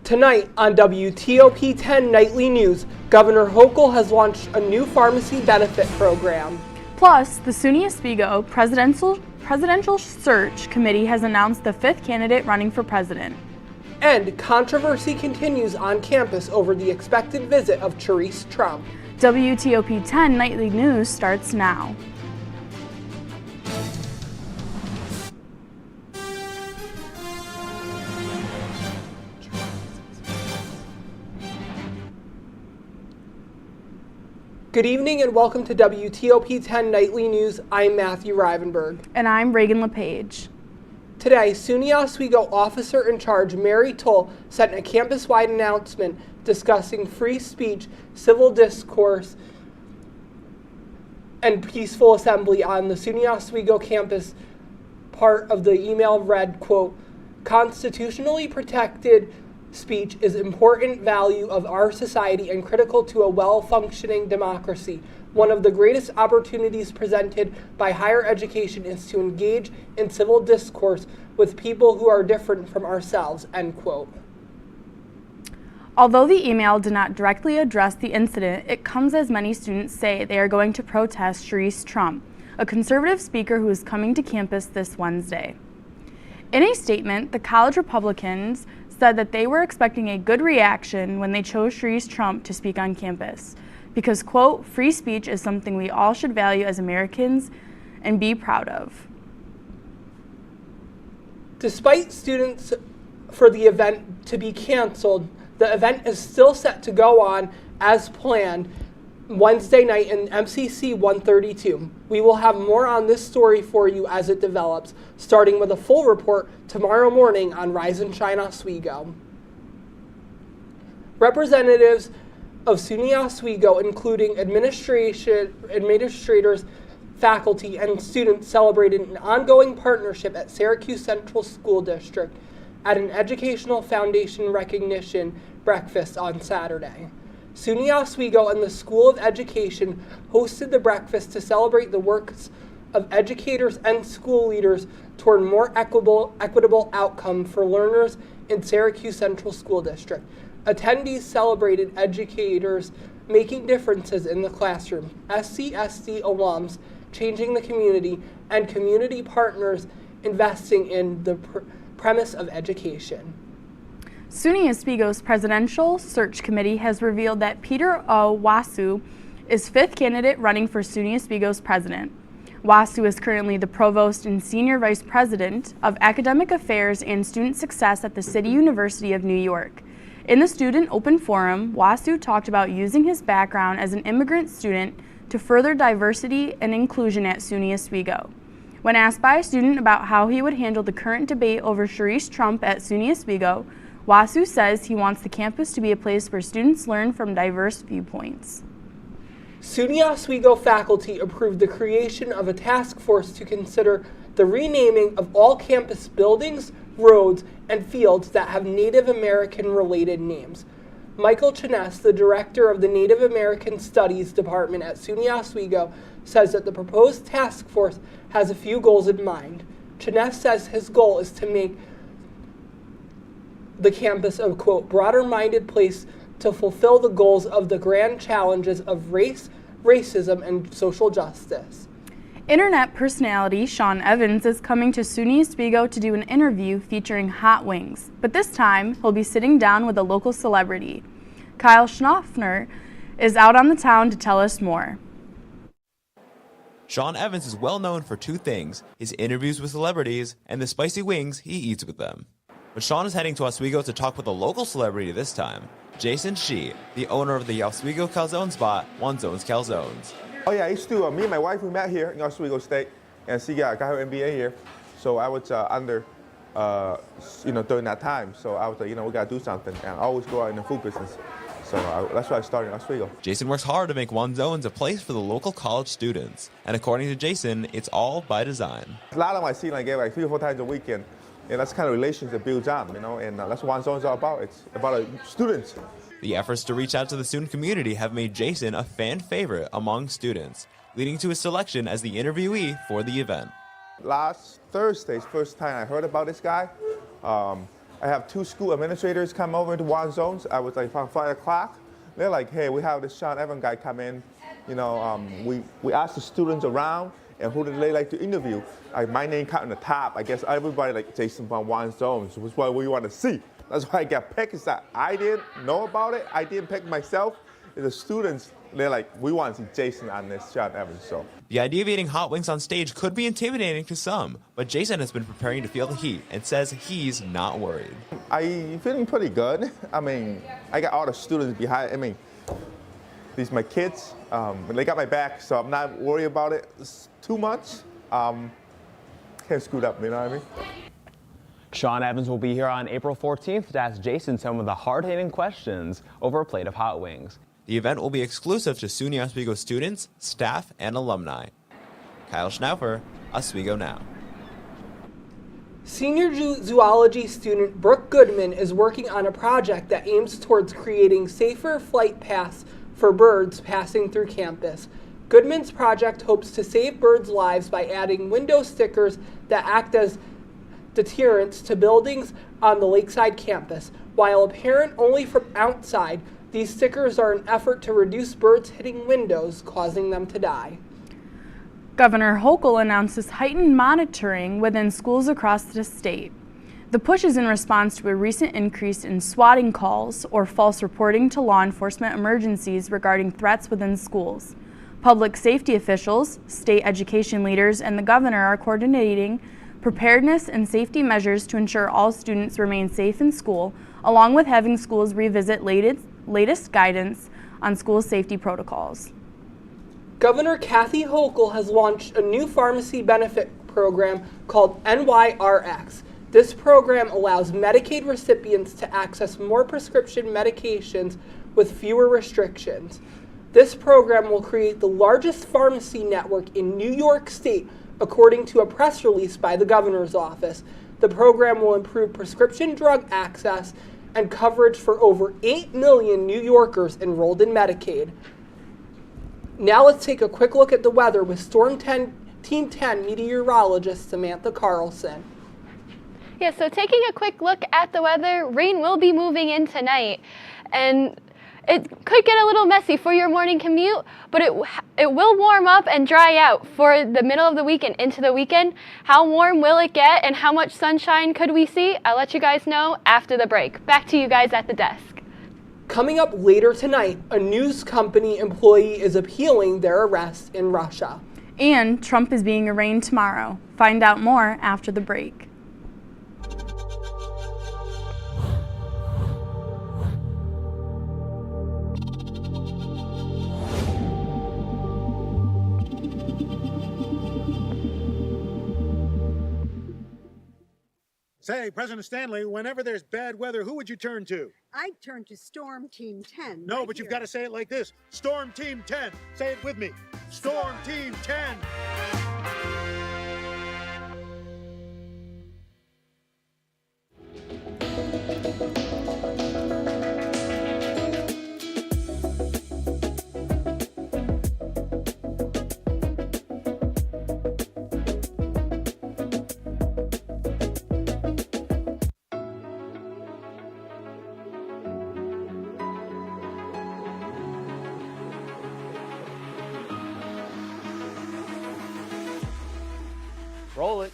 Tonight on WTOP 10 Nightly News, Governor Hochul has launched a new pharmacy benefit program. Plus, the SUNY Oswego Presidential Search Committee has announced the 5th candidate running for president. And controversy continues on campus over the expected visit of Charisse Trump. WTOP 10 Nightly News starts now. Good evening and welcome to WTOP 10 Nightly News. I'm Matthew Rivenberg. And I'm Reagan LePage. Today, SUNY Oswego officer in charge Mary Toll sent a campus-wide announcement discussing free speech, civil discourse, and peaceful assembly on the SUNY Oswego campus. Part of the email read, quote, "Constitutionally protected speech is an important value of our society and critical to a well-functioning democracy. One of the greatest opportunities presented by higher education is to engage in civil discourse with people who are different from ourselves," end quote. Although the email did not directly address the incident, it comes as many students say they are going to protest Charisse Trump, a conservative speaker who is coming to campus this Wednesday. In a statement, the college Republicans said that they were expecting a good reaction when they chose Charisse Trump to speak on campus because, quote, "free speech is something we all should value as Americans and be proud of." Despite students for the event to be canceled, the event is still set to go on as planned Wednesday night in MCC 132. We will have more on this story for you as it develops, starting with a full report tomorrow morning on Rise and Shine Oswego. Representatives of SUNY Oswego, including administrators, faculty, and students, celebrated an ongoing partnership at Syracuse Central School District at an Educational Foundation recognition breakfast on Saturday. SUNY Oswego and the School of Education hosted the breakfast to celebrate the works of educators and school leaders toward more equitable outcome for learners in Syracuse Central School District. Attendees celebrated educators making differences in the classroom, SCSD alums changing the community, and community partners investing in the premise of education. SUNY Oswego's Presidential Search Committee has revealed that Peter O. Wasu is 5th candidate running for SUNY Oswego's president. Wasu is currently the Provost and Senior Vice President of Academic Affairs and Student Success at the City University of New York. In the Student Open Forum, Wasu talked about using his background as an immigrant student to further diversity and inclusion at SUNY Oswego. When asked by a student about how he would handle the current debate over Charisse Trump at SUNY Oswego, Wasu says he wants the campus to be a place where students learn from diverse viewpoints. SUNY Oswego faculty approved the creation of a task force to consider the renaming of all campus buildings, roads, and fields that have Native American-related names. Michael Chiness, the director of the Native American Studies Department at SUNY Oswego, says that the proposed task force has a few goals in mind. Chiness says his goal is to make the campus a, quote, broader-minded place to fulfill the goals of the grand challenges of race, racism, and social justice. Internet personality Sean Evans is coming to SUNY Oswego to do an interview featuring hot wings, but this time he'll be sitting down with a local celebrity. Kyle Schnaufner is out on the town to tell us more. Sean Evans is well known for two things: his interviews with celebrities and the spicy wings he eats with them. But Sean is heading to Oswego to talk with a local celebrity this time, Jason Shee, the owner of the Oswego calzone spot, One Zones Calzones. Oh yeah, I used to, me and my wife, we met here in Oswego State, and she got her MBA here. So I was under, during that time. So I was like, we gotta do something. And I always go out in the food business. So that's why I started in Oswego. Jason works hard to make One Zones a place for the local college students. And according to Jason, it's all by design. A lot of my students I get like 3 or 4 times a weekend. And that's the kind of relations that builds on, and that's what One Zones are about. It's about students. The efforts to reach out to the student community have made Jason a fan favorite among students, leading to his selection as the interviewee for the event. Last Thursday's first time I heard about this guy. I have 2 school administrators come over to one zones. I was like from 5 o'clock. They're like, hey, we have this Sean Evans guy come in. You know, we asked the students around and who did they like to interview. Like my name cut on the top. I guess everybody like Jason from one zone, so it's what we want to see. That's why I got picked. Is that I didn't know about it. I didn't pick myself. The students, they're like, we want to see Jason on this Sean Evans show. The idea of eating hot wings on stage could be intimidating to some, but Jason has been preparing to feel the heat and says he's not worried. I'm feeling pretty good. I mean, I got all the students behind. I mean, these my kids. They got my back, so I'm not worried about it too much. Can't scoot up, you know what I mean? Sean Evans will be here on April 14th to ask Jason some of the hard-hitting questions over a plate of hot wings. The event will be exclusive to SUNY Oswego students, staff, and alumni. Kyle Schnaufer, Oswego Now. Senior zoology student Brooke Goodman is working on a project that aims towards creating safer flight paths for birds passing through campus. Goodman's project hopes to save birds' lives by adding window stickers that act as deterrents to buildings on the Lakeside campus. While apparent only from outside, these stickers are an effort to reduce birds hitting windows, causing them to die. Governor Hochul announces heightened monitoring within schools across the state. The push is in response to a recent increase in swatting calls or false reporting to law enforcement emergencies regarding threats within schools. Public safety officials, state education leaders, and the governor are coordinating preparedness and safety measures to ensure all students remain safe in school, along with having schools revisit latest guidance on school safety protocols. Governor Kathy Hochul has launched a new pharmacy benefit program called NYRX. This program allows Medicaid recipients to access more prescription medications with fewer restrictions. This program will create the largest pharmacy network in New York State, according to a press release by the governor's office. The program will improve prescription drug access and coverage for over 8 million New Yorkers enrolled in Medicaid. Now let's take a quick look at the weather with Team 10 meteorologist Samantha Carlson. Yeah, so taking a quick look at the weather, rain will be moving in tonight, and it could get a little messy for your morning commute, but it will warm up and dry out for the middle of the week and into the weekend. How warm will it get and how much sunshine could we see? I'll let you guys know after the break. Back to you guys at the desk. Coming up later tonight, a news company employee is appealing their arrest in Russia. And Trump is being arraigned tomorrow. Find out more after the break. Say, President Stanley, whenever there's bad weather, who would you turn to? I'd turn to Storm Team 10. No, right but you've here. got to say it like this. Storm Team 10. Say it with me. Storm Team 10. Roll it.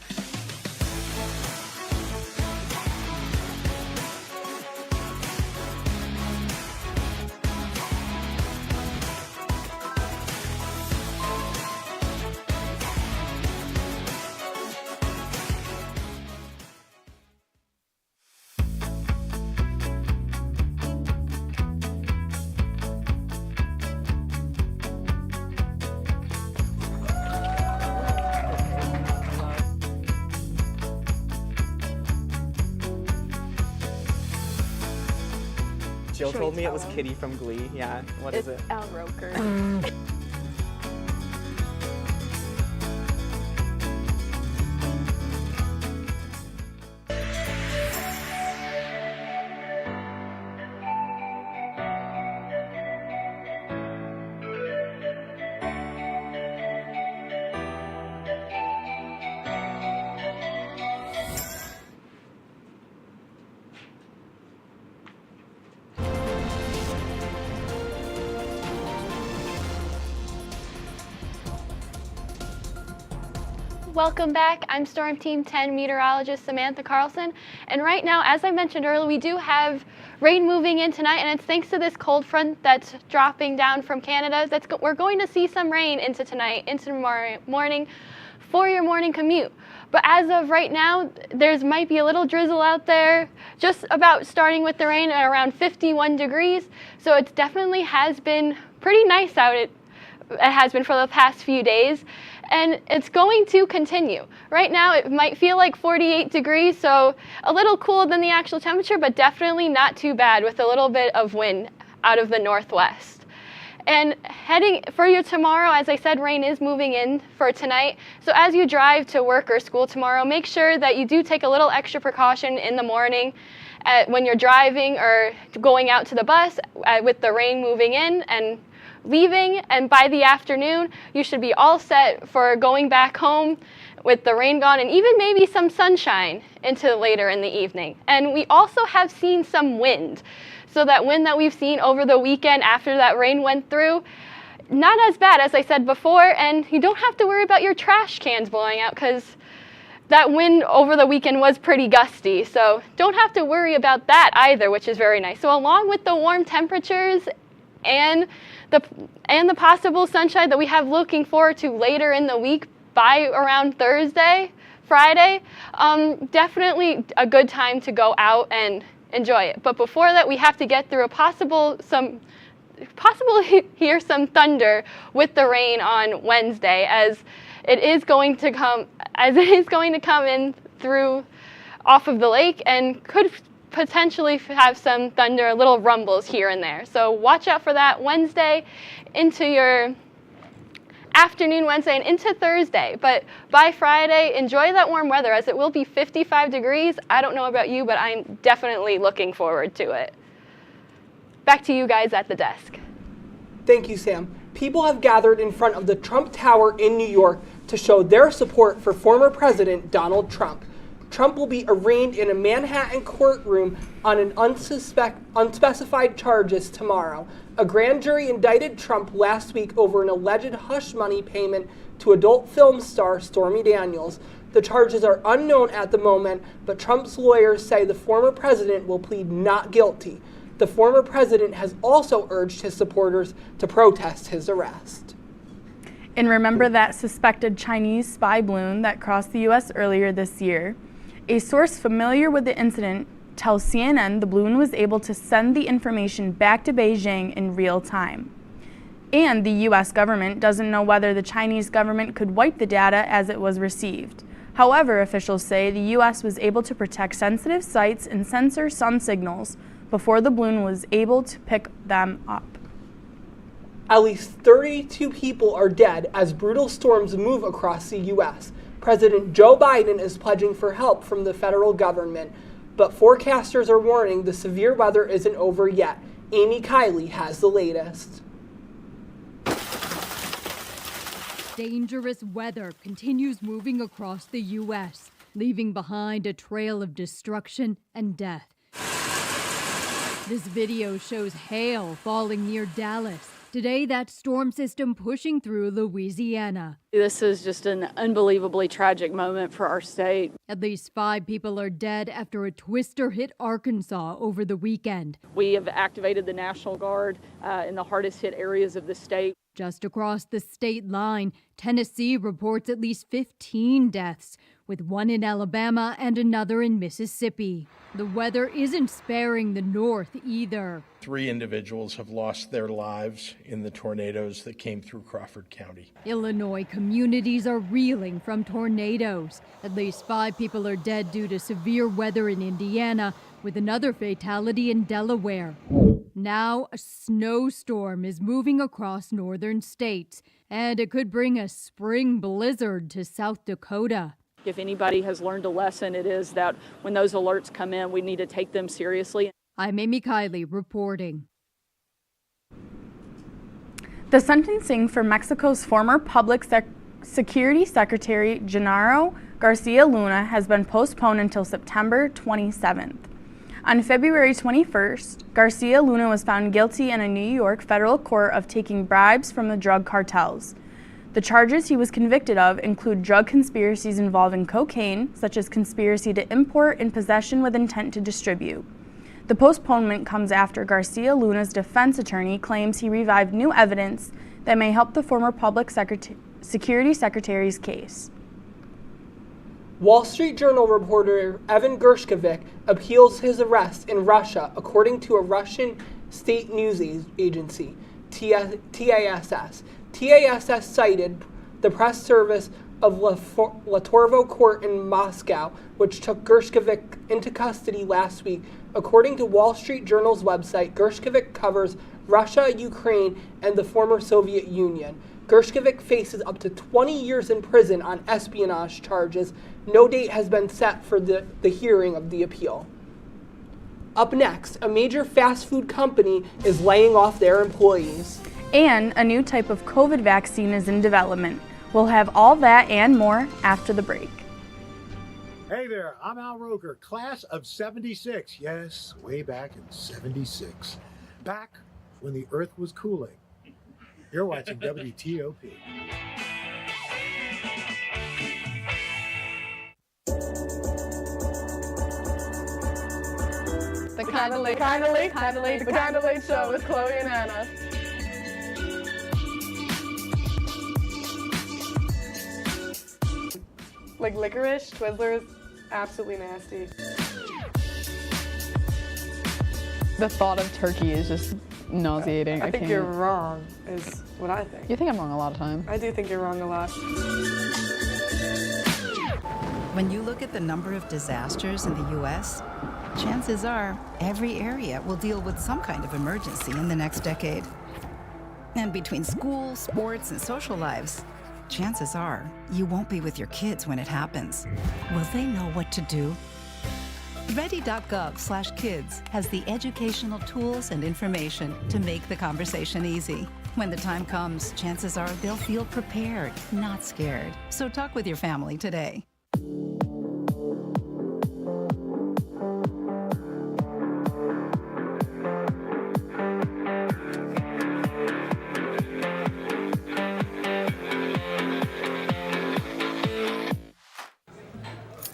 Jill told me it was Kitty from Glee. Yeah, what is it? Al Roker. Welcome back. I'm Storm Team 10 meteorologist Samantha Carlson. And right now, as I mentioned earlier, we do have rain moving in tonight, and it's thanks to this cold front that's dropping down from Canada. We're going to see some rain into tonight, into tomorrow morning for your morning commute. But as of right now, might be a little drizzle out there, just about starting with the rain at around 51 degrees. So it definitely has been pretty nice out. It has been for the past few days, and it's going to continue. Right now it might feel like 48 degrees, so a little cooler than the actual temperature, but definitely not too bad with a little bit of wind out of the northwest. And heading for your tomorrow, as I said, rain is moving in for tonight. So as you drive to work or school tomorrow, make sure that you do take a little extra precaution in the morning when you're driving or going out to the bus with the rain moving in and leaving, and by the afternoon you should be all set for going back home with the rain gone and even maybe some sunshine into later in the evening. And we also have seen some wind. So that wind that we've seen over the weekend after that rain went through, not as bad as I said before, and you don't have to worry about your trash cans blowing out because that wind over the weekend was pretty gusty. So don't have to worry about that either, which is very nice. So along with the warm temperatures and the possible sunshine that we have looking forward to later in the week by around Thursday, Friday, definitely a good time to go out and enjoy it. But before that, we have to get through possibly hear some thunder with the rain on Wednesday, as it is going to come in through off of the lake and could potentially have some thunder, little rumbles here and there. So watch out for that Wednesday into your afternoon Wednesday and into Thursday. But by Friday, enjoy that warm weather as it will be 55 degrees. I don't know about you, but I'm definitely looking forward to it. Back to you guys at the desk. Thank you, Sam. People have gathered in front of the Trump Tower in New York to show their support for former President Donald Trump. Trump will be arraigned in a Manhattan courtroom on an unspecified charges tomorrow. A grand jury indicted Trump last week over an alleged hush money payment to adult film star Stormy Daniels. The charges are unknown at the moment, but Trump's lawyers say the former president will plead not guilty. The former president has also urged his supporters to protest his arrest. And remember that suspected Chinese spy balloon that crossed the U.S. earlier this year? A source familiar with the incident tells CNN the balloon was able to send the information back to Beijing in real time. And the U.S. government doesn't know whether the Chinese government could wipe the data as it was received. However, officials say the U.S. was able to protect sensitive sites and censor some signals before the balloon was able to pick them up. At least 32 people are dead as brutal storms move across the U.S. President Joe Biden is pledging for help from the federal government, but forecasters are warning the severe weather isn't over yet. Amy Kiley has the latest. Dangerous weather continues moving across the U.S., leaving behind a trail of destruction and death. This video shows hail falling near Dallas. Today, that storm system pushing through Louisiana. This is just an unbelievably tragic moment for our state. At least 5 people are dead after a twister hit Arkansas over the weekend. We have activated the National Guard in the hardest hit areas of the state. Just across the state line, Tennessee reports at least 15 deaths, with one in Alabama and another in Mississippi. The weather isn't sparing the north either. 3 individuals have lost their lives in the tornadoes that came through Crawford County. Illinois communities are reeling from tornadoes. At least 5 people are dead due to severe weather in Indiana, with another fatality in Delaware. Now, a snowstorm is moving across northern states, and it could bring a spring blizzard to South Dakota. If anybody has learned a lesson, it is that when those alerts come in, we need to take them seriously. I'm Amy Kiley reporting. The sentencing for Mexico's former Public Security Secretary Genaro Garcia Luna has been postponed until September 27th. On February 21st, Garcia Luna was found guilty in a New York federal court of taking bribes from the drug cartels. The charges he was convicted of include drug conspiracies involving cocaine, such as conspiracy to import and possession with intent to distribute. The postponement comes after Garcia Luna's defense attorney claims he revived new evidence that may help the former public security secretary's case. Wall Street Journal reporter Evan Gershkovich appeals his arrest in Russia, according to a Russian state news agency, TASS. TASS cited the press service of Latorvo Court in Moscow, which took Gershkovich into custody last week. According to Wall Street Journal's website, Gershkovich covers Russia, Ukraine, and the former Soviet Union. Gershkovich faces up to 20 years in prison on espionage charges. No date has been set for the hearing of the appeal. Up next, a major fast food company is laying off their employees. And a new type of COVID vaccine is in development. We'll have all that and more after the break. Hey there, I'm Al Roker, class of 76. Yes, way back in 76. Back when the earth was cooling. You're watching WTOP. The Kinda Late Show with Chloe and Anna. Like licorice, Twizzlers, absolutely nasty. The thought of turkey is just nauseating. I think you're wrong, is what I think. You think I'm wrong a lot of times. I do think you're wrong a lot. When you look at the number of disasters in the U.S., chances are every area will deal with some kind of emergency in the next decade. And between school, sports, and social lives, chances are you won't be with your kids when it happens. Will they know what to do? Ready.gov/kids has the educational tools and information to make the conversation easy. When the time comes, chances are they'll feel prepared, not scared. So talk with your family today.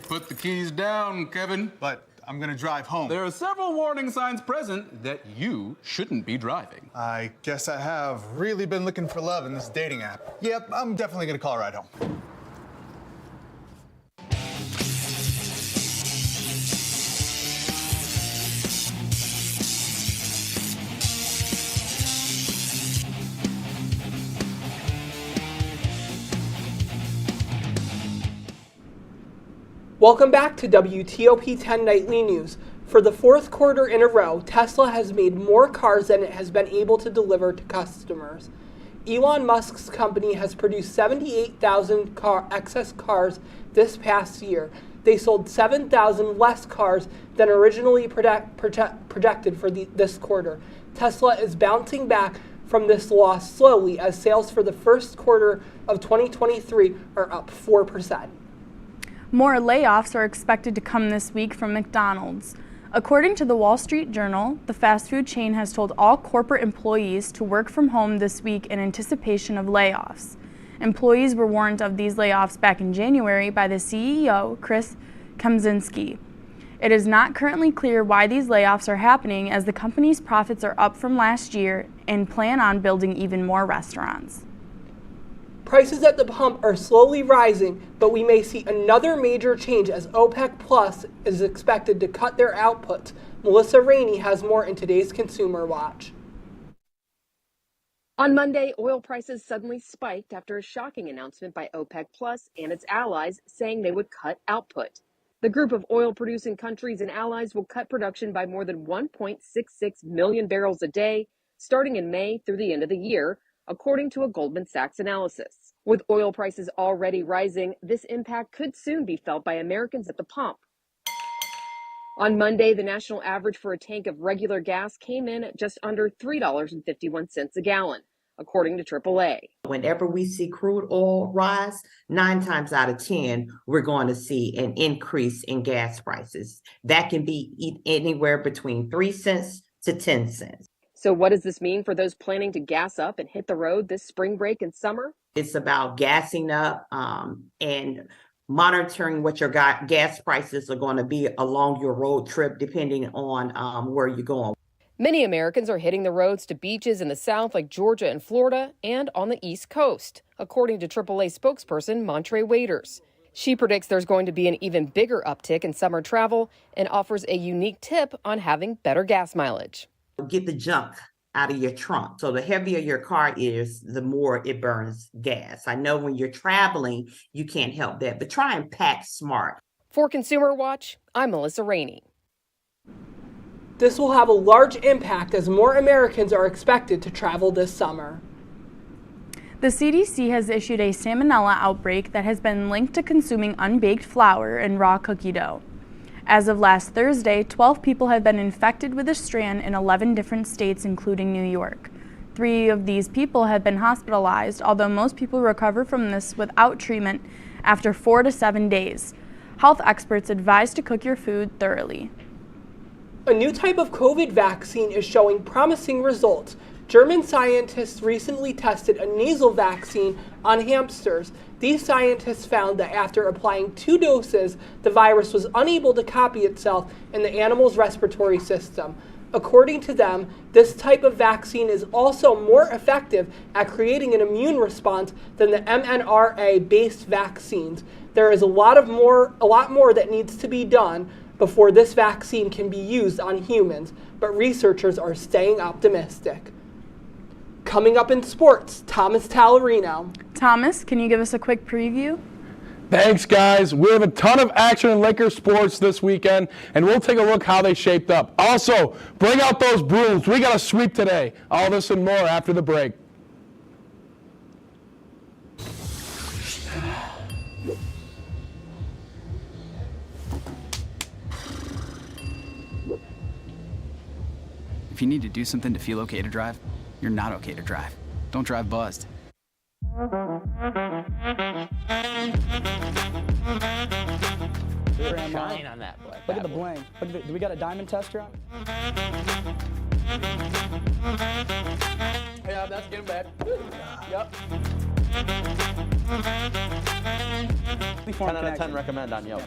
Put the keys down, Kevin. But I'm gonna drive home. There are several warning signs present that you shouldn't be driving. I guess I have really been looking for love in this dating app. Yep, I'm definitely gonna call a ride home. Welcome back to WTOP 10 Nightly News. For the fourth quarter in a row, Tesla has made more cars than it has been able to deliver to customers. Elon Musk's company has produced 78,000 excess cars this past year. They sold 7,000 less cars than originally projected for this quarter. Tesla is bouncing back from this loss slowly as sales for the first quarter of 2023 are up 4%. More layoffs are expected to come this week from McDonald's. According to the Wall Street Journal, the fast food chain has told all corporate employees to work from home this week in anticipation of layoffs. Employees were warned of these layoffs back in January by the CEO, Chris Kempczynski. It is not currently clear why these layoffs are happening, as the company's profits are up from last year and plan on building even more restaurants. Prices at the pump are slowly rising, but we may see another major change as OPEC Plus is expected to cut their output. Melissa Rainey has more in today's Consumer Watch. On Monday, oil prices suddenly spiked after a shocking announcement by OPEC Plus and its allies saying they would cut output. The group of oil-producing countries and allies will cut production by more than 1.66 million barrels a day, starting in May through the end of the year, according to a Goldman Sachs analysis. With oil prices already rising, this impact could soon be felt by Americans at the pump. On Monday, the national average for a tank of regular gas came in at just under $3.51 a gallon, according to AAA. Whenever we see crude oil rise, 9 times out of 10, we're going to see an increase in gas prices. That can be anywhere between 3 cents to 10 cents. So what does this mean for those planning to gas up and hit the road this spring break and summer? It's about gassing up and monitoring what your gas prices are going to be along your road trip, depending on where you're going. Many Americans are hitting the roads to beaches in the South like Georgia and Florida and on the East Coast, according to AAA spokesperson Montre Waiters. She predicts there's going to be an even bigger uptick in summer travel and offers a unique tip on having better gas mileage. Get the junk out of your trunk. So the heavier your car is, the more it burns gas. I know when you're traveling, you can't help that, but try and pack smart. For Consumer Watch, I'm Melissa Rainey. This will have a large impact as more Americans are expected to travel this summer. The CDC has issued a salmonella outbreak that has been linked to consuming unbaked flour and raw cookie dough. As of last Thursday, 12 people have been infected with the strand in 11 different states, including New York. 3 of these people have been hospitalized, although most people recover from this without treatment after 4 to 7 days. Health experts advise to cook your food thoroughly. A new type of COVID vaccine is showing promising results. German scientists recently tested a nasal vaccine on hamsters. These scientists found that after applying 2 doses, the virus was unable to copy itself in the animal's respiratory system. According to them, this type of vaccine is also more effective at creating an immune response than the mRNA-based vaccines. There is a lot more that needs to be done before this vaccine can be used on humans, but researchers are staying optimistic. Coming up in sports, Thomas Tallarino. Thomas, can you give us a quick preview? Thanks, guys. We have a ton of action in Lakers sports this weekend, and we'll take a look how they shaped up. Also, bring out those brooms. We got a sweep today. All this and more after the break. If you need to do something to feel okay to drive, you're not okay to drive. Don't drive buzzed. Shine on that black. Look at the bling. Look at do we got a diamond tester on? Yeah, that's getting bad. Yep. 10 out of 10 recommend on Yelp.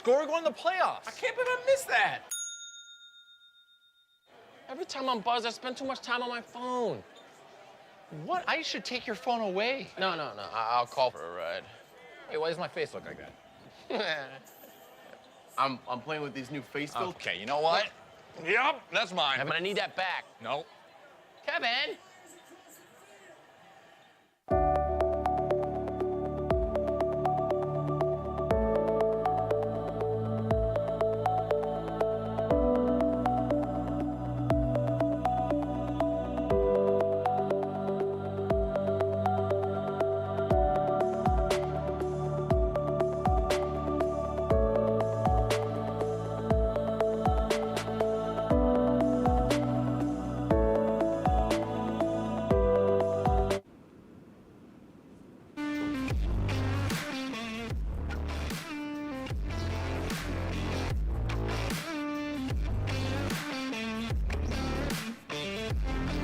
We're going to the playoffs. I can't believe I missed that. Every time I'm buzzed, I spend too much time on my phone. What? I should take your phone away. No. I'll call for a ride. Hey, why does my face look like that? I'm playing with these new face filters. Okay, you know what? Yep, that's mine. But I need that back. No. Kevin!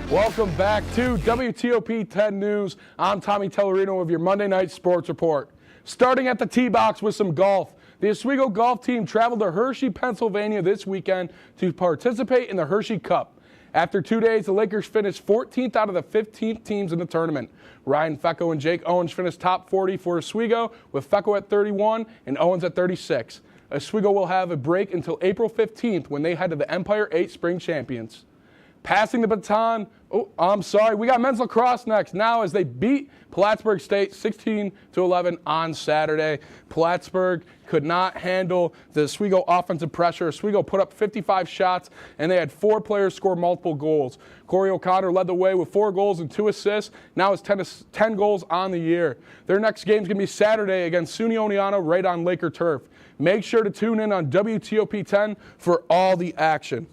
Welcome back to WTOP 10 News. I'm Tommy Tellerino with your Monday Night Sports Report. Starting at the tee box with some golf. The Oswego golf team traveled to Hershey, Pennsylvania this weekend to participate in the Hershey Cup. After 2 days, the Lakers finished 14th out of the 15th teams in the tournament. Ryan Fecko and Jake Owens finished top 40 for Oswego, with Fecko at 31 and Owens at 36. Oswego will have a break until April 15th when they head to the Empire 8 Spring Champions. Passing the baton, we got men's lacrosse next now as they beat Plattsburgh State 16-11 on Saturday. Plattsburgh could not handle the Oswego offensive pressure. Oswego put up 55 shots, and they had 4 players score multiple goals. Corey O'Connor led the way with 4 goals and 2 assists. Now it's 10 goals on the year. Their next game is going to be Saturday against SUNY Oswego right on Laker turf. Make sure to tune in on WTOP 10 for all the action.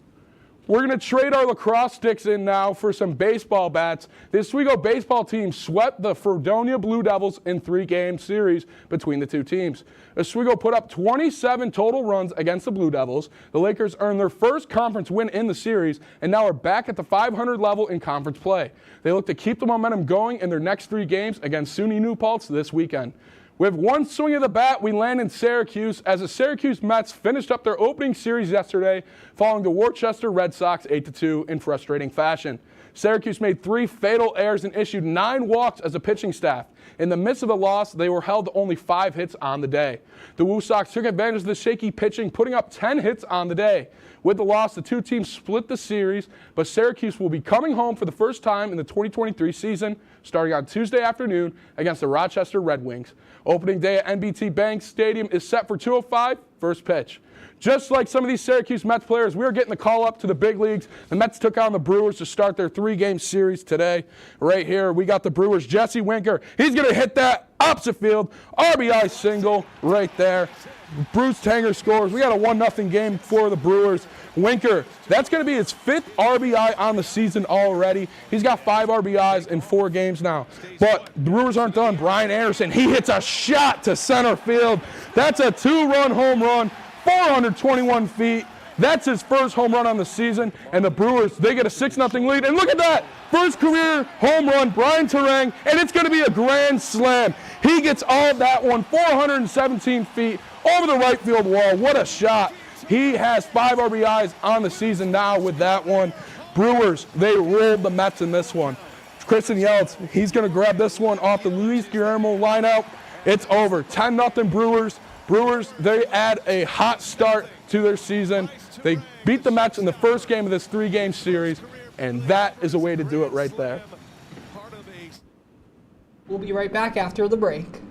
We're going to trade our lacrosse sticks in now for some baseball bats. The Oswego baseball team swept the Fredonia Blue Devils in 3-game series between the two teams. Oswego put up 27 total runs against the Blue Devils. The Lakers earned their first conference win in the series and now are back at the 500 level in conference play. They look to keep the momentum going in their next 3 games against SUNY New Paltz this weekend. With one swing of the bat, we land in Syracuse as the Syracuse Mets finished up their opening series yesterday, following the Worcester Red Sox 8-2 in frustrating fashion. Syracuse made 3 fatal errors and issued 9 walks as a pitching staff. In the midst of the loss, they were held to only 5 hits on the day. The Woo Sox took advantage of the shaky pitching, putting up 10 hits on the day. With the loss, the two teams split the series, but Syracuse will be coming home for the first time in the 2023 season, starting on Tuesday afternoon against the Rochester Red Wings. Opening day at NBT Bank Stadium is set for 2:05, first pitch. Just like some of these Syracuse Mets players, we are getting the call up to the big leagues. The Mets took on the Brewers to start their 3-game series today. Right here, we got the Brewers' Jesse Winker. He's going to hit that opposite field. RBI single right there. Bruce Tanger scores. We got a 1-0 game for the Brewers. Winker, that's going to be his 5th RBI on the season already. He's got 5 RBIs in 4 games now. But the Brewers aren't done. Brian Anderson, he hits a shot to center field. That's a 2-run home run, 421 feet. That's his first home run on the season. And the Brewers, they get a 6-0 lead. And look at that. First career home run, Brian Terang, and it's going to be a grand slam. He gets all of that one, 417 feet over the right field wall. What a shot. He has 5 RBIs on the season now with that one. Brewers, they rolled the Mets in this one. Kristen Yeltz, he's going to grab this one off the Luis Guillermo lineup. It's over. 10-0 Brewers. Brewers, they add a hot start to their season. They beat the Mets in the first game of this 3-game series, and that is a way to do it right there. We'll be right back after the break.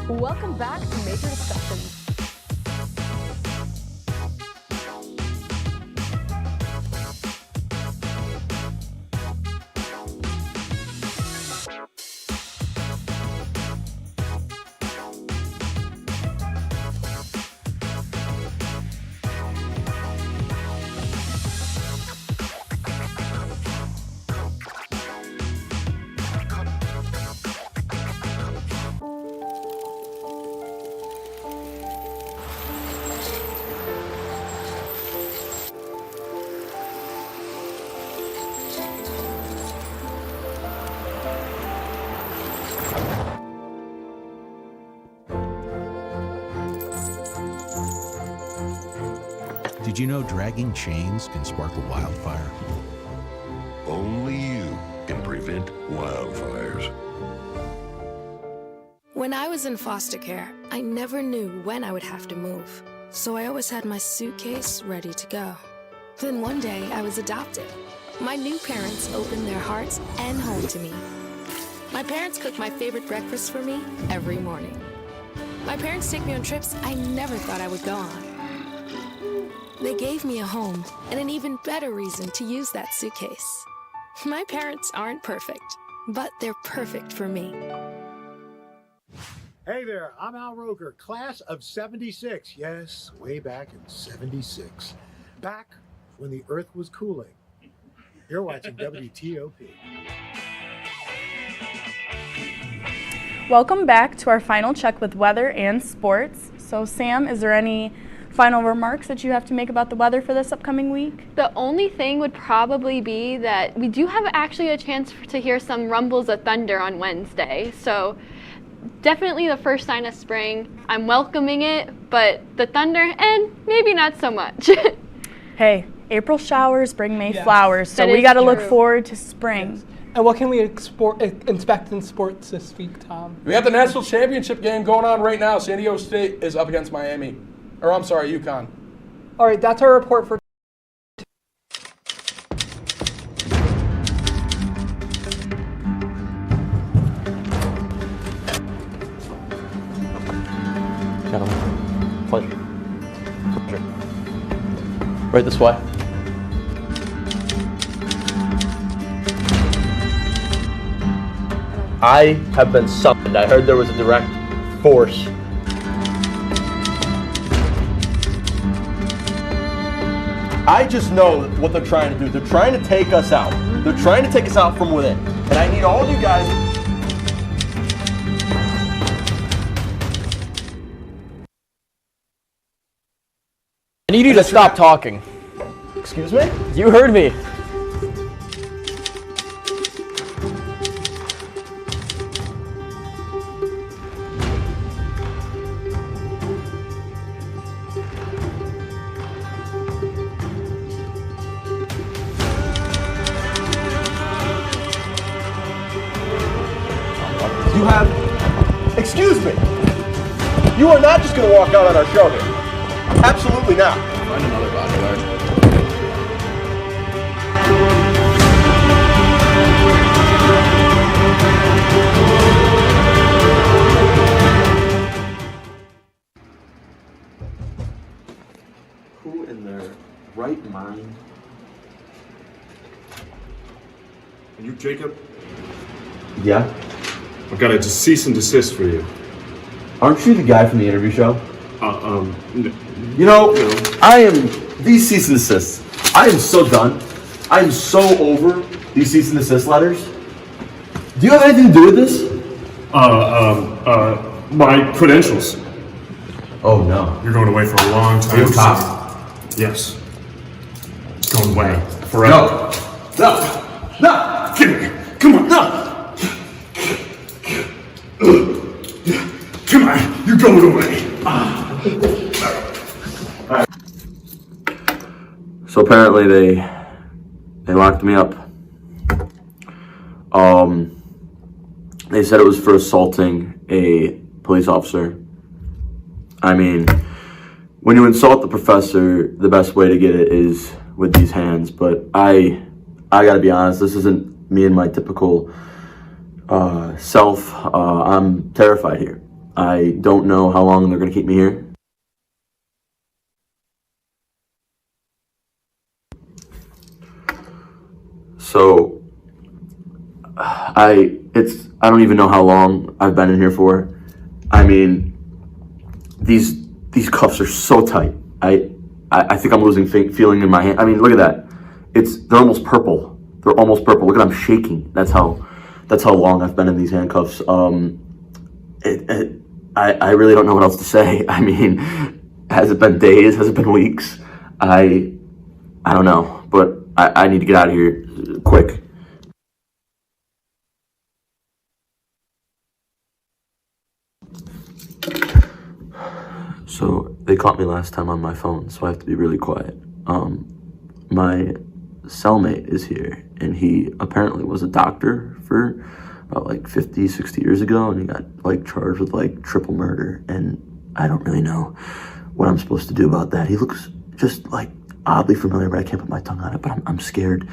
Welcome back to Major Discussions. Did you know dragging chains can spark a wildfire? Only you can prevent wildfires. When I was in foster care, I never knew when I would have to move. So I always had my suitcase ready to go. Then one day I was adopted. My new parents opened their hearts and home to me. My parents cook my favorite breakfast for me every morning. My parents take me on trips I never thought I would go on. They gave me a home and an even better reason to use that suitcase. My parents aren't perfect, but they're perfect for me. Hey there, I'm Al Roker, class of 76. Yes, way back in 76. Back when the earth was cooling. You're watching WTOP. Welcome back to our final check with weather and sports. So Sam, is there any final remarks that you have to make about the weather for this upcoming week? The only thing would probably be that we do have actually a chance to hear some rumbles of thunder on Wednesday. So definitely the first sign of spring. I'm welcoming it, but the thunder, and maybe not so much. Hey, April showers bring May Yes. flowers, so That we is got to look true. forward to spring. And what can we inspect in sports this week, Tom? We got the national championship game going on right now. San Diego State is up against Miami. Or I'm sorry, UConn. All right, that's our report for. Gentlemen, pleasure. Pleasure. Right this way. I have been summoned. I heard there was a direct force. I just know what they're trying to do. They're trying to take us out. They're trying to take us out from within. And I need all of you guys. I need you to stop talking. Excuse me? You heard me. You have... Excuse me! You are not just going to walk out on our show here. Absolutely not. Find another bodyguard. Who in their right mind? Are you Jacob? Yeah. I've got a cease and desist for you. Aren't you the guy from the interview show? You know, I am these cease and desists. I am so done. I am so over these cease and desist letters. Do you have anything to do with this? My credentials. Oh no. You're going away for a long time. Are you a cop? Yes. Going away forever. No. Give me. Come on. No. Come on. You're going away. So apparently they locked me up. They said it was for assaulting a police officer. I mean, when you insult the professor, the best way to get it is with these hands. But I gotta be honest, this isn't me and my typical self. I'm terrified here. I don't know how long they're gonna keep me here. So I don't even know how long I've been in here for. I mean, these cuffs are so tight. I think I'm losing feeling in my hand. I mean, look at that. They're almost purple. They're almost purple. Look at I'm shaking. That's how long I've been in these handcuffs. I really don't know what else to say. I mean, has it been days? Has it been weeks? I don't know, but I need to get out of here quick. So they caught me last time on my phone, so I have to be really quiet. My cellmate is here, and he apparently was a doctor for about like 50, 60 years ago, and he got like charged with like triple murder, and I don't really know what I'm supposed to do about that. He looks just like oddly familiar, but I can't put my tongue on it, but I'm scared.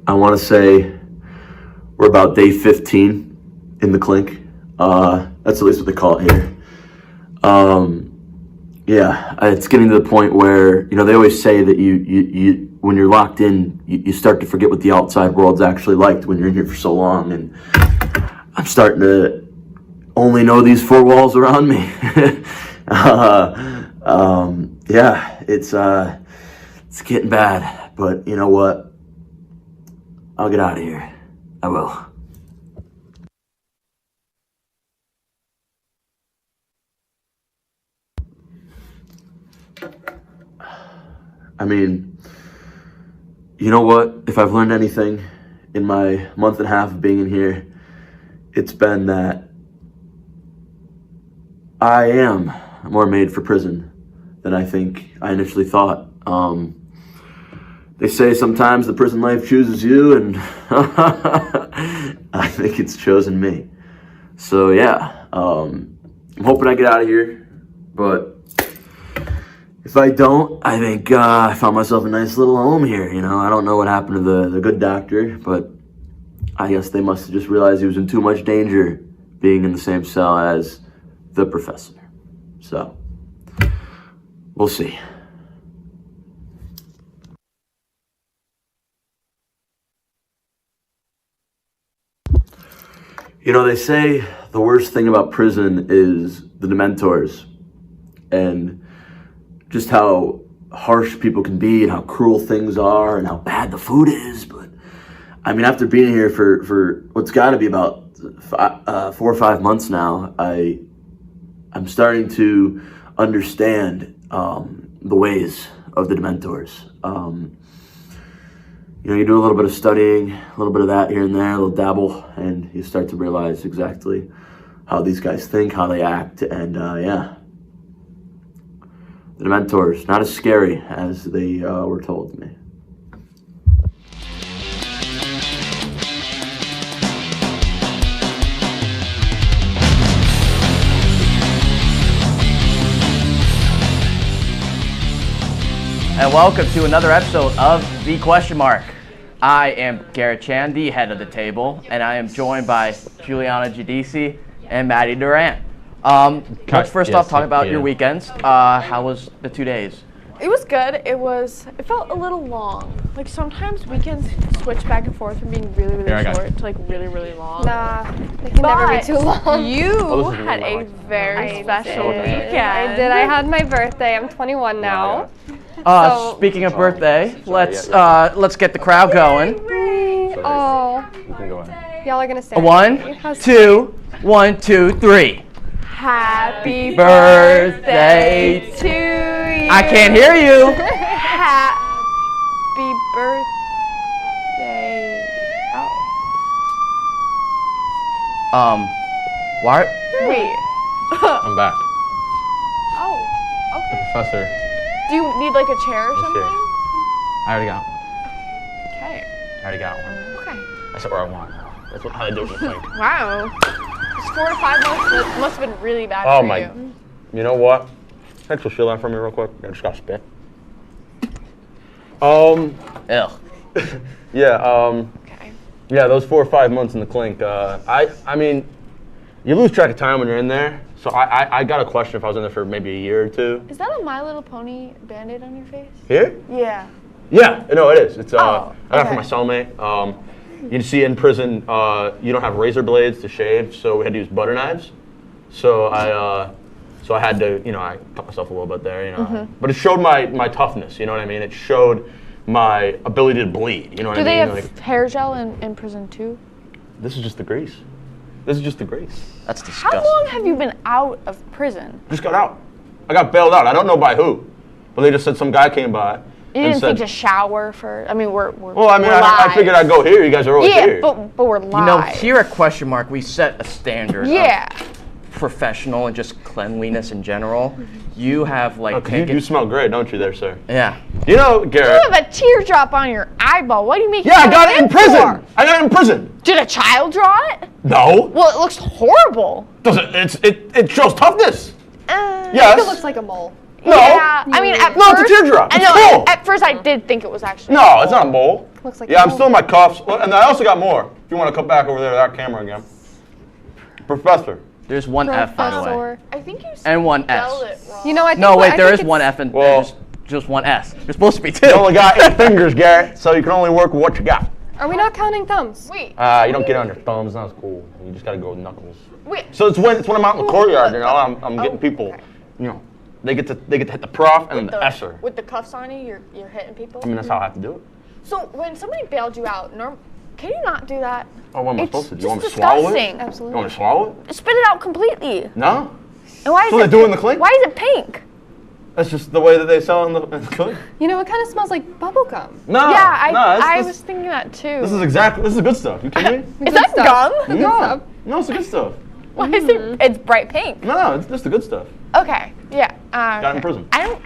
I want to say we're about day 15 in the clink. That's at least what they call it here. Yeah, it's getting to the point where, you know, they always say that you when you're locked in, you start to forget what the outside world's actually like when you're in here for so long. And I'm starting to only know these four walls around me. Yeah, it's getting bad, but you know what? I'll get out of here. I will. I mean, you know what? If I've learned anything in my month and a half of being in here, it's been that I am more made for prison than I think I initially thought. They say sometimes the prison life chooses you, and I think it's chosen me. So yeah, I'm hoping I get out of here, but if I don't, I think I found myself a nice little home here. You know, I don't know what happened to the good doctor, but I guess they must have just realized he was in too much danger being in the same cell as the professor. So, we'll see. You know, they say the worst thing about prison is the Dementors and just how harsh people can be and how cruel things are and how bad the food is. But I mean, after being here for what's got to be about 4 or 5 months now, I'm starting to understand the ways of the Dementors. You know, you do a little bit of studying, a little bit of that here and there, a little dabble, and you start to realize exactly how these guys think, how they act, and yeah. The Dementors, not as scary as they were told to me. And welcome to another episode of The Question Mark. I am Garrett Chan, the head of the table, and I am joined by Juliana Giudice and Maddie Durant. Let's first off talk about your weekends. How was the 2 days? It was good. It felt a little long. Like sometimes weekends switch back and forth from being really, really short to like really, really long. Nah, they can never be too long. You had a very special weekend. I did. I had my birthday. I'm 21 now. Speaking of birthday, let's get the crowd going. Oh. Y'all are gonna say 1, 2, 1, 2, 3. Happy birthday to you. I can't hear you. Happy birthday. What? Wait. I'm back. Oh, okay. Professor. Do you need like a chair or something? I already got one. Okay. I already got one. Okay. That's what I want. That's how they do it in the clinic. Wow. 4 to 5 months must have been really bad Oh for my. you. You know what? Thanks for stealing that from me real quick. I just got spit. Ew. Yeah, Okay. Yeah, those 4 or 5 months in the clink, I mean, you lose track of time when you're in there. So I got a question if I was in there for maybe a year or two. Is that a My Little Pony Band-Aid on your face? Here? Yeah. Yeah, no, it is. It's I got it okay. from my cellmate. You see in prison, you don't have razor blades to shave, so we had to use butter knives. So I had to, you know, I cut myself a little bit there, you know. But it showed my toughness, you know what I mean? It showed my ability to bleed, you know what I mean? Do they have like, hair gel in prison too? This is just the grease. This is just the grease. That's disgusting. How long have you been out of prison? Just got out. I got bailed out. I don't know by who, but they just said some guy came by. You didn't think to shower for? I mean, we're well, I mean, we're I figured I'd go here. You guys are always here. Yeah, but we're live. You know, here at Question Mark, we set a standard of professional and just cleanliness in general. You have like okay, you smell great, don't you there, sir? Yeah. You know, Garrett. You have a teardrop on your eyeball. What do you make? Yeah, I got it in prison. I got it in prison. Did a child draw it? No. Well, it looks horrible. Does it? It shows toughness. I Yes. think it looks like a mole. No. Yeah, I mean, at No, first, it's a teardrop. I It's know. full. At first, I did think it was actually. No, it's not a mole. Looks like yeah, a I'm mole. still in my cuffs. And I also got more. If you want to come back over there to that camera again. Professor. There's one F, by the way. I think you And one spelled S. it wrong. You know, I think No, wait, I there think is one it's- F and Well- there's just one S. There's supposed to be 2. You only got 8 fingers, Garrett, so you can only work with what you got. Are we not counting thumbs? Wait. You don't get on your thumbs. Not as cool. You just gotta go with knuckles. Wait. So it's when I'm out in the courtyard, you know, I'm getting people, you know, they get to hit the prof and then the esser. With the cuffs on you, you're hitting people. I mean, that's how I have to do it. So when somebody bailed you out, can you not do that? Oh, what am I It's supposed to do? You want me to just swallow disgusting. it? Absolutely. You want me to swallow it? Spit it out completely. No. And why is So it they do it in the clink? Why is it pink? That's just the way that they sell in the clink. You know, it kind of smells like bubble gum. No. Yeah, I this was thinking that too. is the good stuff. You kidding me? Is that gum? The good No. stuff. No, it's the good stuff. Why is it? It's bright pink. No, it's just the good stuff. Okay. Yeah. Got him in prison. I don't.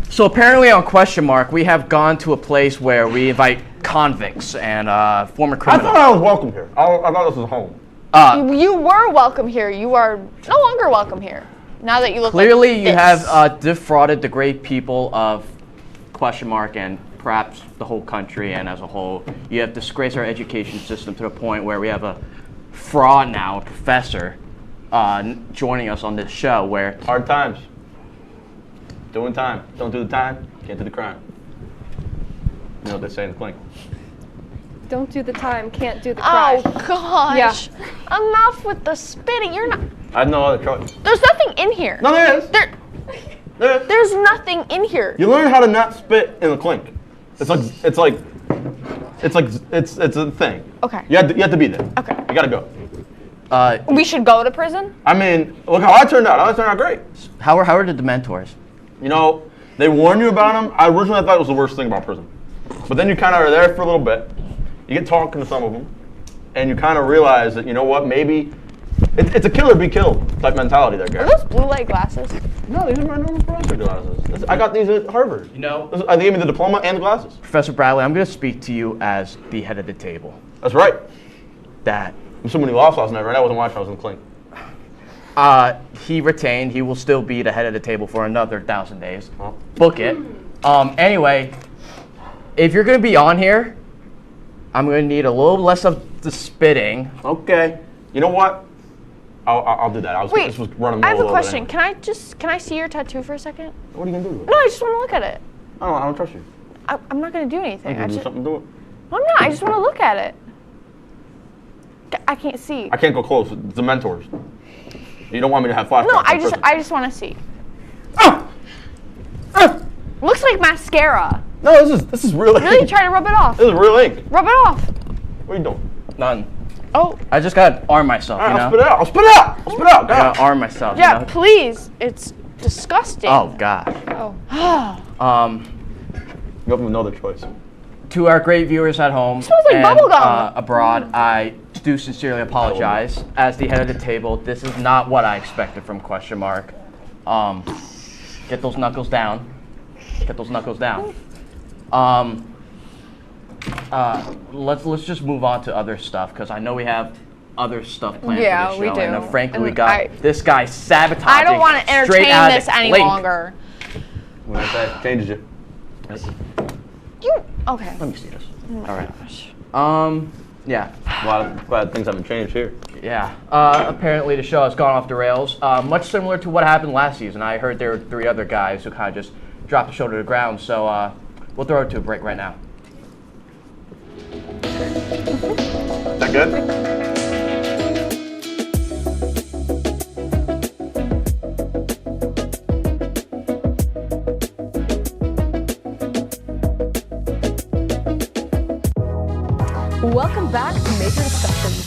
So apparently on Question Mark, we have gone to a place where we invite convicts and former I criminals. thought I was welcome here. I thought this was home. You were welcome here. You are no longer welcome here. Now that you look Clearly, like you this. have defrauded the great people of Question Mark and perhaps the whole country and as a whole. You have disgraced our education system to the point where we have a fraud now, a professor, joining us on this show where... Hard times. Doing time. Don't do the time, can't do the crime. You know what they say in the clink. Don't do the time, can't do the crime. Oh gosh. Yeah. Enough with the spitting. You're not. I had no other choice. There's nothing in here. No, there is. There's nothing in here. You learn how to not spit in the clink. It's a thing. Okay. You have to be there. Okay. You gotta go. We should go to prison? I mean, look how I turned out. I turned out great. How are the Dementors? You know, they warn you about them. I originally thought it was the worst thing about prison. But then you kind of are there for a little bit. You get talking to some of them. And you kind of realize that, you know what, maybe it's a kill or be killed type mentality there, Gary. Are those blue light glasses? No, these are my normal professor glasses. I got these at Harvard. You know, they gave me the diploma and the glasses. Professor Bradley, I'm going to speak to you as the head of the table. That's right. That. I'm somebody who lost last night, right? I wasn't watching, I was in the clink. He retained. He will still be the head of the table for another 1,000 days. Book it. Anyway, if you're going to be on here, I'm going to need a little less of the spitting. Okay. You know what? I'll do that. Wait, this was running I have a low question. Anyway. Can I see your tattoo for a second? What are you going to do with it? No, I just want to look at it. I don't trust you. I'm not going to do anything. I'm going to do something to it. No, I'm not. I just want to look at it. I can't see. I can't go close. It's the mentors. You don't want me to have flashbacks. No, I just want to see. Looks like mascara. No, this is real ink. Really? Try to rub it off. This is real ink. Rub it off. What are you doing? None. Oh. I just got to arm myself, you know? I'll spit it out. I'll spit it out. I'll spit it out. I got to arm myself, Yeah, you know? please. It's disgusting. Oh, gosh. Oh. You have no other choice. To our great viewers at home smells like and bubblegum. Abroad, I do sincerely apologize. As the head of the table, this is not what I expected from Question Mark. Get those knuckles down. Get those knuckles down. Let's just move on to other stuff because I know we have other stuff planned for this show. we do. And frankly, And we got this guy sabotaging. I don't want to straight entertain out of this the any link. longer. What I say changes you. Okay. Let me see this. Oh my All right. gosh. Yeah. A lot of glad things haven't changed here. Yeah. Apparently the show has gone off the rails. Much similar to what happened last season. I heard there were 3 other guys who kind of just dropped the show to the ground. So we'll throw it to a break right now. Is that good? Welcome back to Major Discussions.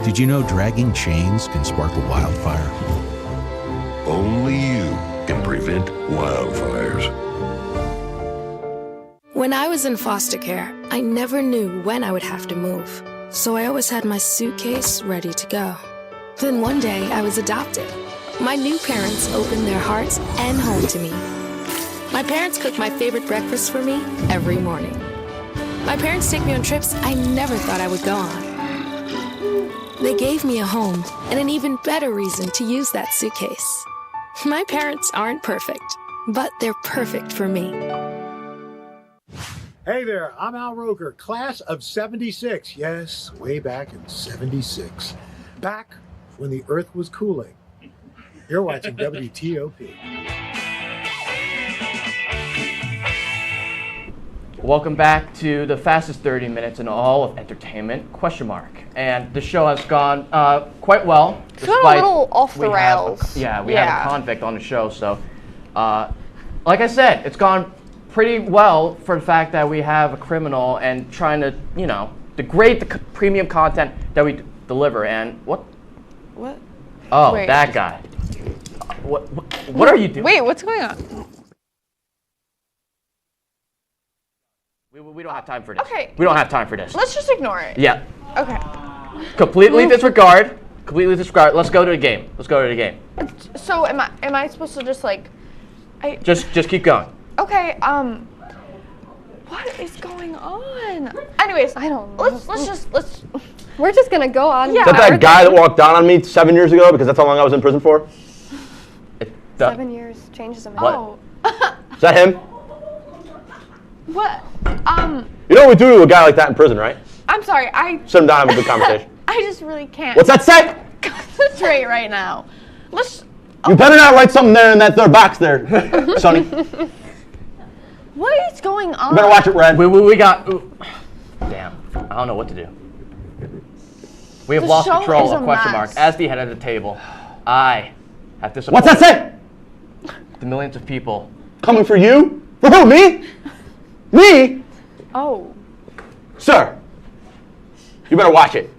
Did you know dragging chains can spark a wildfire? Only you can prevent wildfires. When I was in foster care, I never knew when I would have to move. So I always had my suitcase ready to go. Then one day I was adopted. My new parents opened their hearts and home to me. My parents cook my favorite breakfast for me every morning. My parents take me on trips I never thought I would go on. They gave me a home and an even better reason to use that suitcase. My parents aren't perfect, but they're perfect for me. Hey there, I'm Al Roker, class of 76. Yes, way back in 76. Back when the Earth was cooling. You're watching WTOP. Welcome back to the fastest 30 minutes in all of entertainment, ? And the show has gone quite well. It's gone a little off the rails. We have a convict on the show, so like I said, it's gone pretty well for the fact that we have a criminal and trying to, degrade the premium content that we deliver. And what? Oh, wait. That guy. What are you doing? Wait, what's going on? We don't have time for this. Okay. We don't have time for this. Let's just ignore it. Yeah. Okay. Completely disregard. Let's go to the game. So am I supposed to just like Just keep going. Okay, what is going on? Anyways, I don't know. Let's we're just gonna go on. Yeah. Is that guy that walked down on me 7 years ago because that's how long I was in prison for? 7 years changes a man. What? Is that him? What? You know what we do to a guy like that in prison, right? I'm sorry, Sit him down and have a good conversation. I just really can't. What's that say? Concentrate right now. You better not write something there in that third box there, Sonny. What is going on? You better watch it, Red. We got. Damn, I don't know what to do. We have lost control of ? As the head of the table, I have disappointed. What's that say? The millions of people coming for you. For who? Me? Me? Oh. Sir, you better watch it.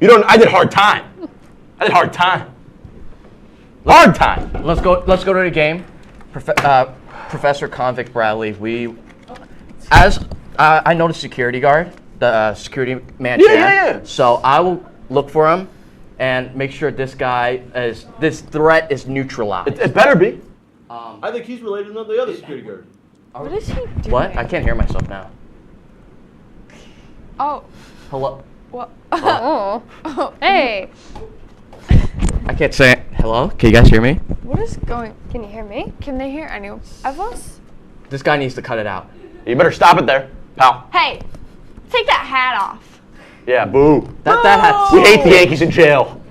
I did hard time. Hard time. Let's go to the game. Professor Convict Bradley, I know the security guard, the security man. Yeah. So I will look for him and make sure this threat is neutralized. It better be. I think he's related to the other security guard. What is he doing? What? I can't hear myself now. Oh. Hello? What? Oh. Hey. I can't say it. Hello? Can you guys hear me? What is going? Can you hear me? Can they hear any of us? This guy needs to cut it out. You better stop it there, pal. Hey, take that hat off. Yeah, boo. That hat. We hate the Yankees in jail.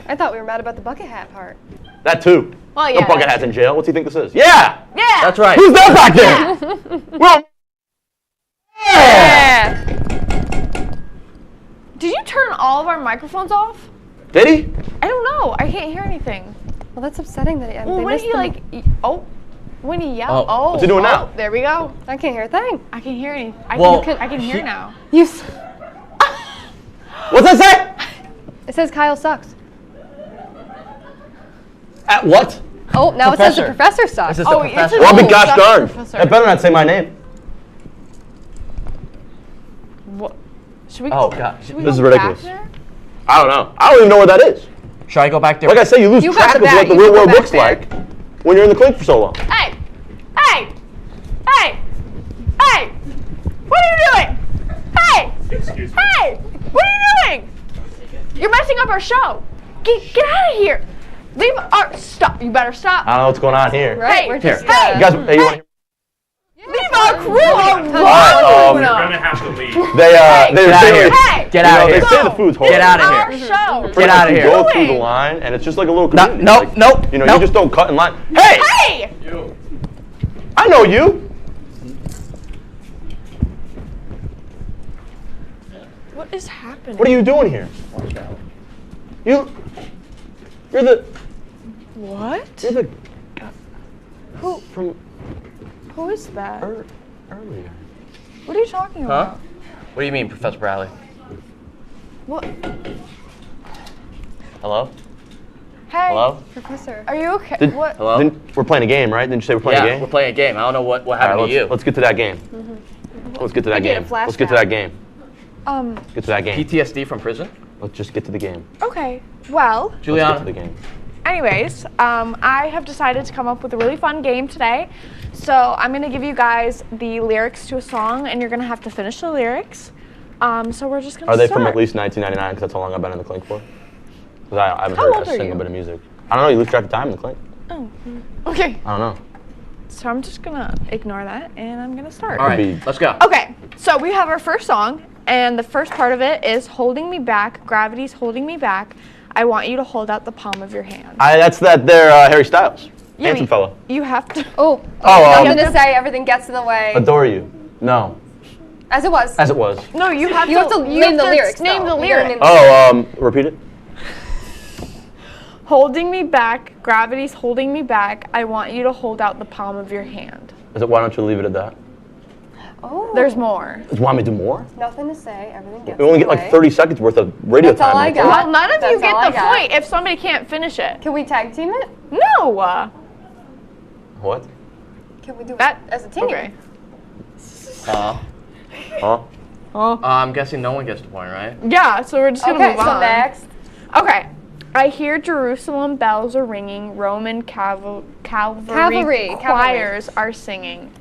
I thought we were mad about the bucket hat part. That too. Well, yeah. No bucket hats in jail. What's he think this is? Yeah. Yeah. That's right. Who's that back there? Well. Yeah. Did you turn all of our microphones off? Did he? I don't know. I can't hear anything. Well, that's upsetting that Well, when he when he yelled. Oh. What's he doing now? There we go. I can't hear a thing. I can hear anything. I can hear now. What's that say? It says Kyle sucks. At what? Oh, now it says the professor sucks. Well, I'll be gosh darn. That better not say my name. What? Should we? Oh God! This is ridiculous. I don't know. I don't even know where that is. Should I go back there? Like I say, you lose track of what the real world looks like when you're in the clink for so long. Hey! Hey! Hey! Hey! What are you doing? Hey! Excuse me. Hey! What are you doing? You're messing up our show. Get out of here. Leave our stop. You better stop. I don't know what's going on here. Right, we're just You guys, hey, you want to leave our crew alone. You're gonna have to leave. Get out of here. They say the food's horrible. Get out of Our here. show. Get out of You here. go through the line, and it's just like a little No, community. nope, nope. You know, nope. you just don't cut in line. Hey! Hey! I know you. What is happening? What are you doing here? You're the. What? You're the. Who? From Who is that? earlier. What are you talking Huh? about? What do you mean, Professor Bradley? What? Hello? Hey. Hello? Professor. Are you okay? What? Hello? We're playing a game, right? Didn't you say we're playing a game? We're playing a game. I don't know what All happened right, to you. let's get to that game. Let's get to that I get a game. Let's get to that game. Get to that game. PTSD from prison? Let's just get to the game. Okay. Well. Juliana. Let's get to the game. Anyways, I have decided to come up with a really fun game today. So I'm gonna give you guys the lyrics to a song, and you're gonna have to finish the lyrics. So we're just gonna Are they start. from at least 1999? Because that's how long I've been in the clink for. Because I haven't How heard old a are single you? bit of music. I don't know. You lose track of time in the clink. Oh. Okay. I don't know. So I'm just gonna ignore that and I'm gonna start. All right, let's go. Okay, so we have our first song, and the first part of it is Holding Me Back, Gravity's Holding Me Back. I want you to hold out the palm of your hand. That's there, Harry Styles. Handsome fella. You have to. I'm gonna say everything gets in the way. Adore you. No. As it was. As it was. No, you have to name the lyrics. Name the though. lyrics. Repeat it. Holding me back, gravity's holding me back. I want you to hold out the palm of your hand. Is it? Why don't you leave it at that? Oh. There's more. Do you want me to do more? Nothing to say. Everything gets We only in get the like way. 30 seconds worth of radio That's time. all I right? got. Well, none of you That's all get I the got. point if somebody can't finish it. Can we tag team it? No. What? Can we do That it as a team? Okay. Huh? I'm guessing no one gets the point, right? Yeah, so we're just gonna move on. so next. Okay. I hear Jerusalem bells are ringing. Roman cavalry choirs are singing.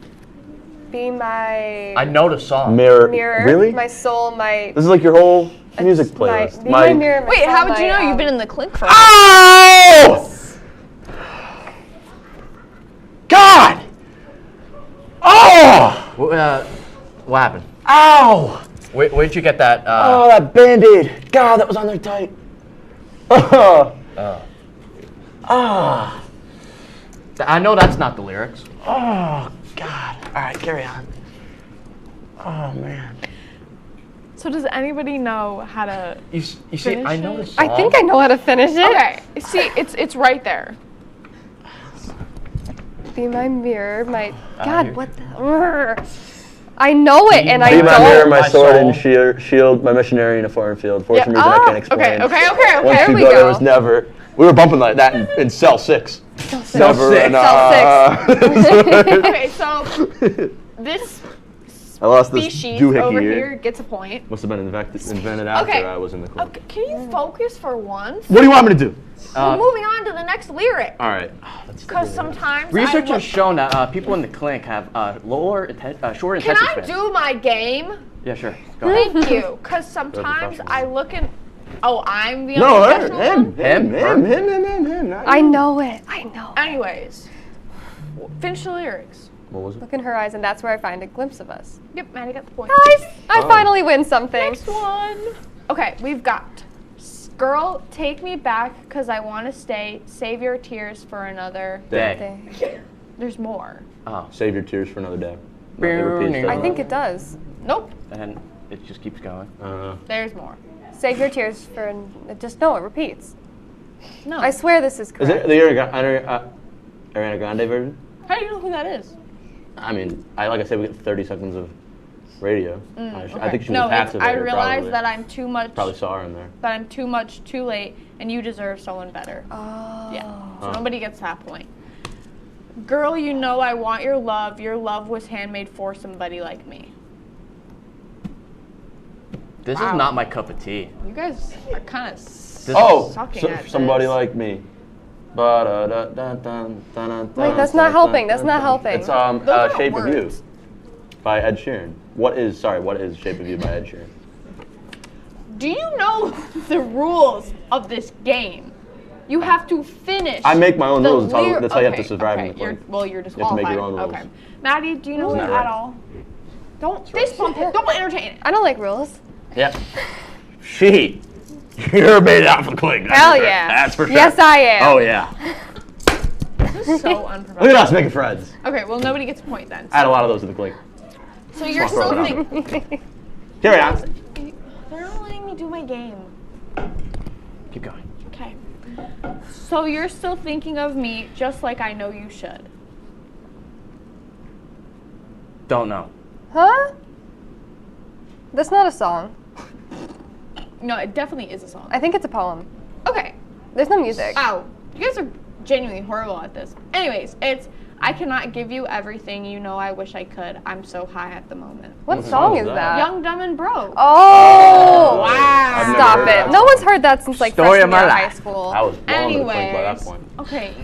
Be my I know the song. mirror. Really? My soul, my. This is like your whole music playlist. Be my mirror. My Wait, soul, how would you my, know? You've been in the clink for. Oh! God! Oh! What happened? Ow! Where'd you get that? Oh, that Band-Aid. God, that was on there tight. I know that's not the lyrics. Oh, God. All right, carry on. Oh, man. So does anybody know how to? You see, finish I know it? the song. I think I know how to finish it. Okay. See, it's right there. Be my mirror, my. here. God, what the? Urgh. I know it, and I Be don't. my mirror, my My sword, soul. and shield, my missionary in a foreign field. For some reason I can't explain. Okay. Once There you we go, there go. was never. We were bumping like that in cell 6. Cell Never. six. Okay, so this I lost this species doohickey over here. here gets a point. Must have been invented after Okay. I was in the club. Okay, can you focus for once? What do you want me to do? We're moving on to the next lyric. All right. Because sometimes Research has shown that people in the clink have short Can attention I span. do my game? Yeah, sure. Go ahead. Thank you. Because sometimes I look in. Oh, I'm the No, unprofessional one? him. not I you. know it. I know. Anyways, finish the lyrics. What was it? Look in her eyes, and that's where I find a glimpse of us. Yep, Maddie got the point. Guys, I finally win something. Next one. Okay, we've got Girl, Take Me Back because I want to stay. Save your tears for another Day. There's more. Oh. Save your tears for another day. I think it does. Nope. And it just keeps going. There's more. Save your tears for. Just no, it repeats. No. I swear this is correct. Is it the Ariana Grande version? How do you know who that is? I mean, like I said, we get 30 seconds of radio. I Okay. think she was No, a passive. I voter, realize probably. that I'm too much. Probably saw her in there. That I'm too much, too late, and you deserve someone better. Oh. Yeah. So nobody gets that point. Girl, you know I want your love. Your love was handmade for somebody like me. This Wow. is not my cup of tea. You guys are kind of sucking at somebody this. like me. Wait, that's not helping. That's not helping. It's Those are Shape of You words. by Ed Sheeran. What is Shape of You by Ed Sheeran? Do you know the rules of this game? You have to finish. I make my own the rules. That's how you have to okay, survive okay, in the clink. You're You have to disqualified. make your own rules. Okay. Maddie, do you know Isn't it that at right? all? Don't fist bump it. Don't entertain it. I don't like rules. Yeah. You're made out for clink. Hell yeah. That's for sure. Yes, I am. Oh yeah. This is so Look unprofessional. at us making friends. Okay, well nobody gets a point then. I had a lot of those in the clink. So you're Swap still it thinking. Carry on. They're not letting me do my game. Keep going. Okay. So you're still thinking of me just like I know you should. Don't know. Huh? That's not a song. No, it definitely is a song. I think it's a poem. Okay. There's no music. Ow. You guys are genuinely horrible at this. Anyways, it's I cannot give you everything, you know I wish I could. I'm so high at the moment. What song is that? Young, Dumb, and Broke. Oh! Wow. Stop it. No one's heard that since like Story of freshman my year of life. high school. I was blown to the clink by that Anyways. point. Okay.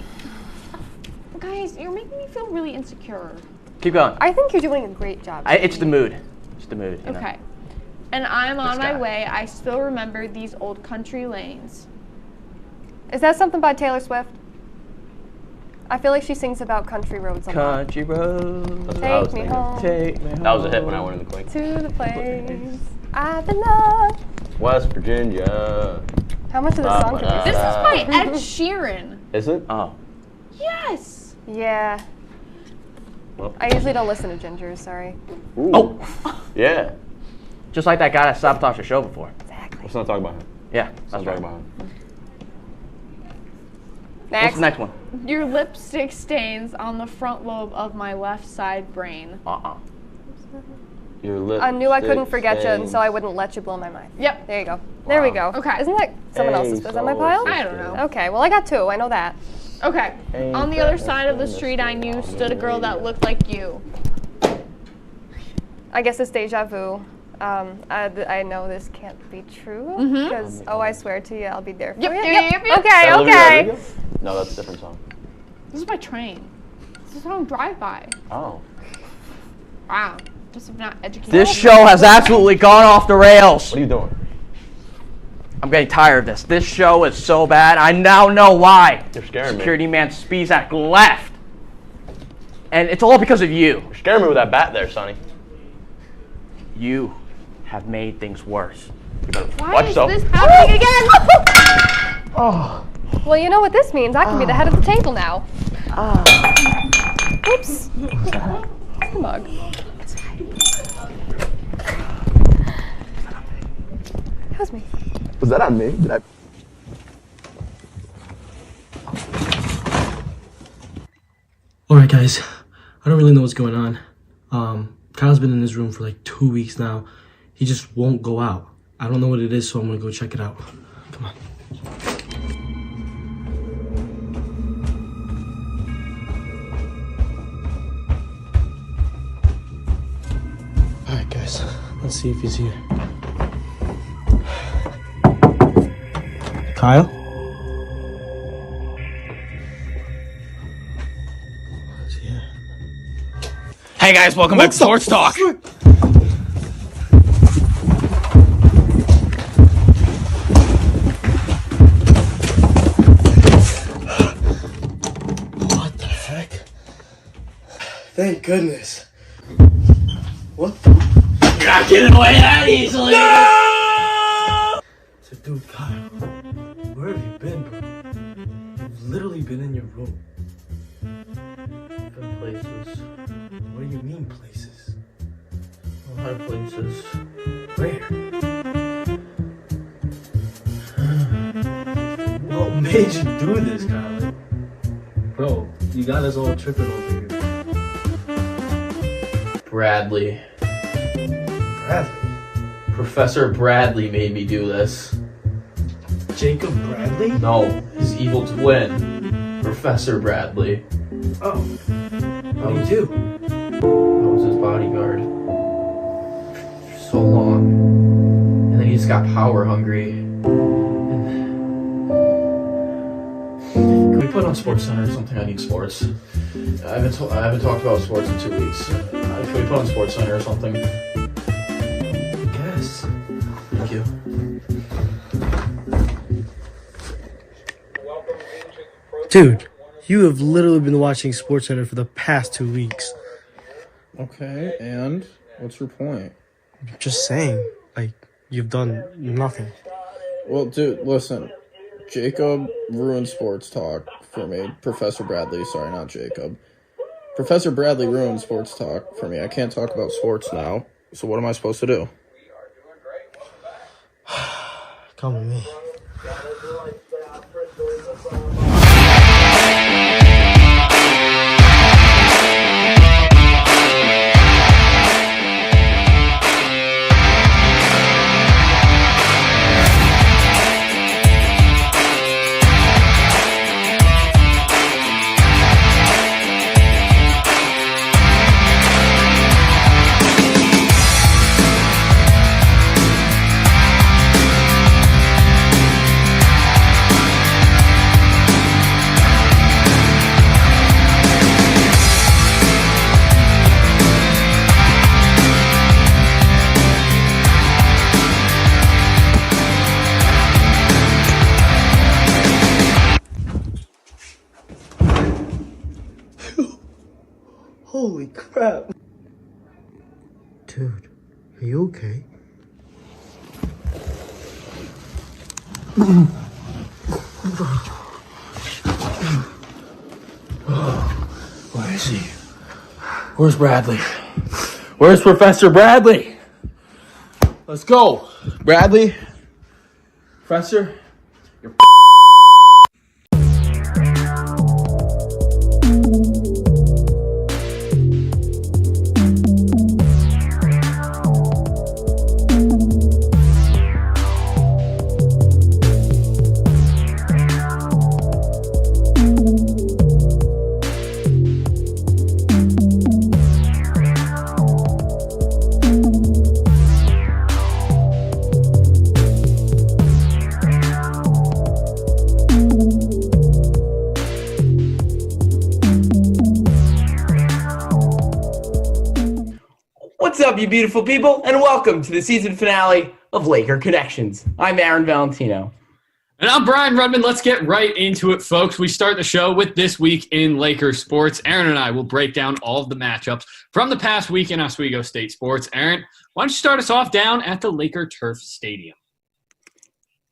Guys, you're making me feel really insecure. Keep going. I think you're doing a great job. It's the mood. It's the mood. You know? Okay. And I'm on This my guy. way. I still remember these old country lanes. Is that something by Taylor Swift? I feel like she sings about country roads a lot. Country roads. Take me home. Take me home. That was a hit when I went in the Quake. To the place I belong. West Virginia. How much of this song can you This is sing? by Ed Sheeran. Is it? Oh. Yes. Yeah. Well. I usually don't listen to Ginger, sorry. Ooh. Oh. Yeah. Just like that guy that sabotaged the show before. Exactly. Let's not talk about him. Yeah, Let's that's not right. talk about him. Next. What's the next one? Your lipstick stains on the front lobe of my left side brain. Your lip. I knew I couldn't forget you, and so I wouldn't let you blow my mind. Yep. There you go. There we go. Okay. Isn't that someone else's? Is that my pile? I don't know. Okay, well, I got 2. I know that. Okay. On the other side of the street I knew stood a girl that looked like you. I guess it's deja vu. I know this can't be true because I swear to you, I'll be there for you. Yep. Okay, okay. No, that's a different song. This is my train. This is on drive-by. Oh. Wow. Just not educated. This show has absolutely gone off the rails. What are you doing? I'm getting tired of this. This show is so bad. I now know why. You're scaring me. Security man Spizak left. And it's all because of you. You're scaring me with that bat there, Sonny. You have made things worse. You better Why watch is yourself. this happening again? Oh. Well, you know what this means. I can be the head of the table now. Oops. It's the mug. That was me. Was that on me? Did I? Alright guys, I don't really know what's going on. Kyle's been in his room for like 2 weeks now. He just won't go out. I don't know what it is, so I'm gonna go check it out. Come on. Alright guys, let's see if he's here. Kyle? Hey guys, welcome back to Sports Talk. What the heck? Thank goodness. What the? You're not getting away that easily. No! So, dude, Kyle, where have you been, bro? You've literally been in your room. Different places. What do you mean, places? A lot of places. Where? What made you do this, Kyle? Bro, you got us all tripping over here. Bradley. Bradley? Professor Bradley made me do this. Jacob Bradley? No, his evil twin. Professor Bradley. Oh. What do you do? I was his bodyguard. For so long. And then he just got power hungry. Can we put on Sports Center or something? I need sports. I haven't talked about sports in 2 weeks. Can we put on Sports Center or something? Yes. Thank you. Dude, you have literally been watching SportsCenter for the past 2 weeks. Okay, and what's your point? Just saying, like, you've done nothing. Well, dude, listen. Jacob ruined Sports Talk for me. Professor Bradley, sorry, not Jacob. Professor Bradley ruined Sports Talk for me. I can't talk about sports now. So what am I supposed to do? Come with me. that. Dude, are you okay? Where is he? Where's Bradley? Where's Professor Bradley? Let's go. Bradley? Professor? You're What's up, you beautiful people, and welcome to the season finale of Laker Connections. I'm Aaron Valentino. And I'm Brian Rudman. Let's get right into it, folks. We start the show with This Week in Laker Sports. Aaron and I will break down all of the matchups from the past week in Oswego State sports. Aaron, why don't you start us off down at the Laker Turf Stadium?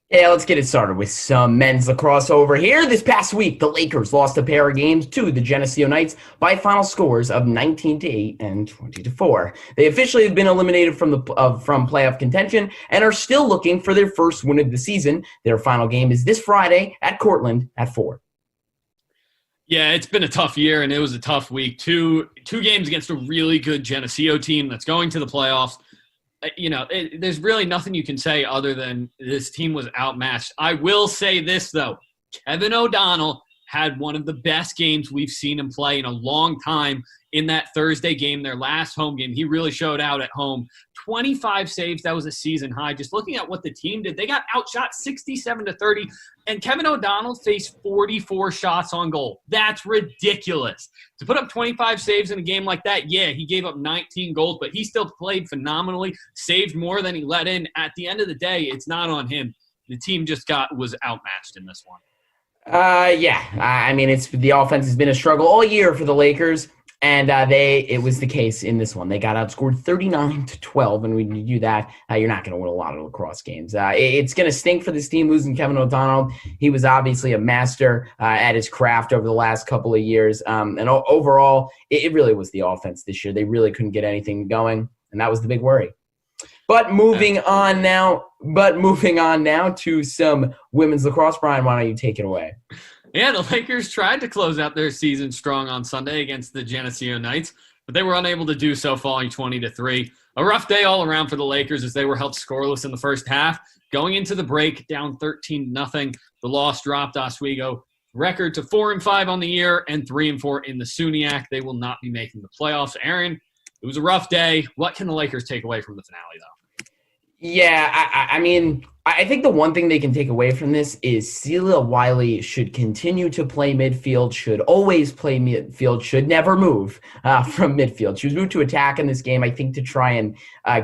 Yeah, let's get it started with some men's lacrosse over here. This past week, the Lakers lost a pair of games to the Geneseo Knights by final scores of 19-8 and 20-4. They officially have been eliminated from playoff contention and are still looking for their first win of the season. Their final game is this Friday at Cortland at 4. Yeah, it's been a tough year, and it was a tough week. Two games against a really good Geneseo team that's going to the playoffs. There's really nothing you can say other than this team was outmatched. I will say this, though. Kevin O'Donnell had one of the best games we've seen him play in a long time in that Thursday game, their last home game. He really showed out at home. 25 saves, that was a season high. Just looking at what the team did, they got outshot 67-30, and Kevin O'Donnell faced 44 shots on goal. That's ridiculous. To put up 25 saves in a game like that, yeah, he gave up 19 goals, but he still played phenomenally, saved more than he let in. At the end of the day, it's not on him. The team just was outmatched in this one. It's the offense has been a struggle all year for the Lakers. And it was the case in this one. They got outscored 39-12, and when you do that, you're not going to win a lot of lacrosse games. It's going to stink for this team losing Kevin O'Donnell. He was obviously a master at his craft over the last couple of years. And overall, it really was the offense this year. They really couldn't get anything going, and that was the big worry. But moving on now to some women's lacrosse. Brian, why don't you take it away? Yeah, the Lakers tried to close out their season strong on Sunday against the Geneseo Knights, but they were unable to do so, falling 20-3. A rough day all around for the Lakers as they were held scoreless in the first half. Going into the break, down 13-0. The loss dropped Oswego record to 4-5 on the year and 3-4 in the SUNY. They will not be making the playoffs. Aaron, it was a rough day. What can the Lakers take away from the finale, though? Yeah, I think the one thing they can take away from this is Celia Wiley should continue to play midfield, should always play midfield, should never move from midfield. She was moved to attack in this game, I think, to try and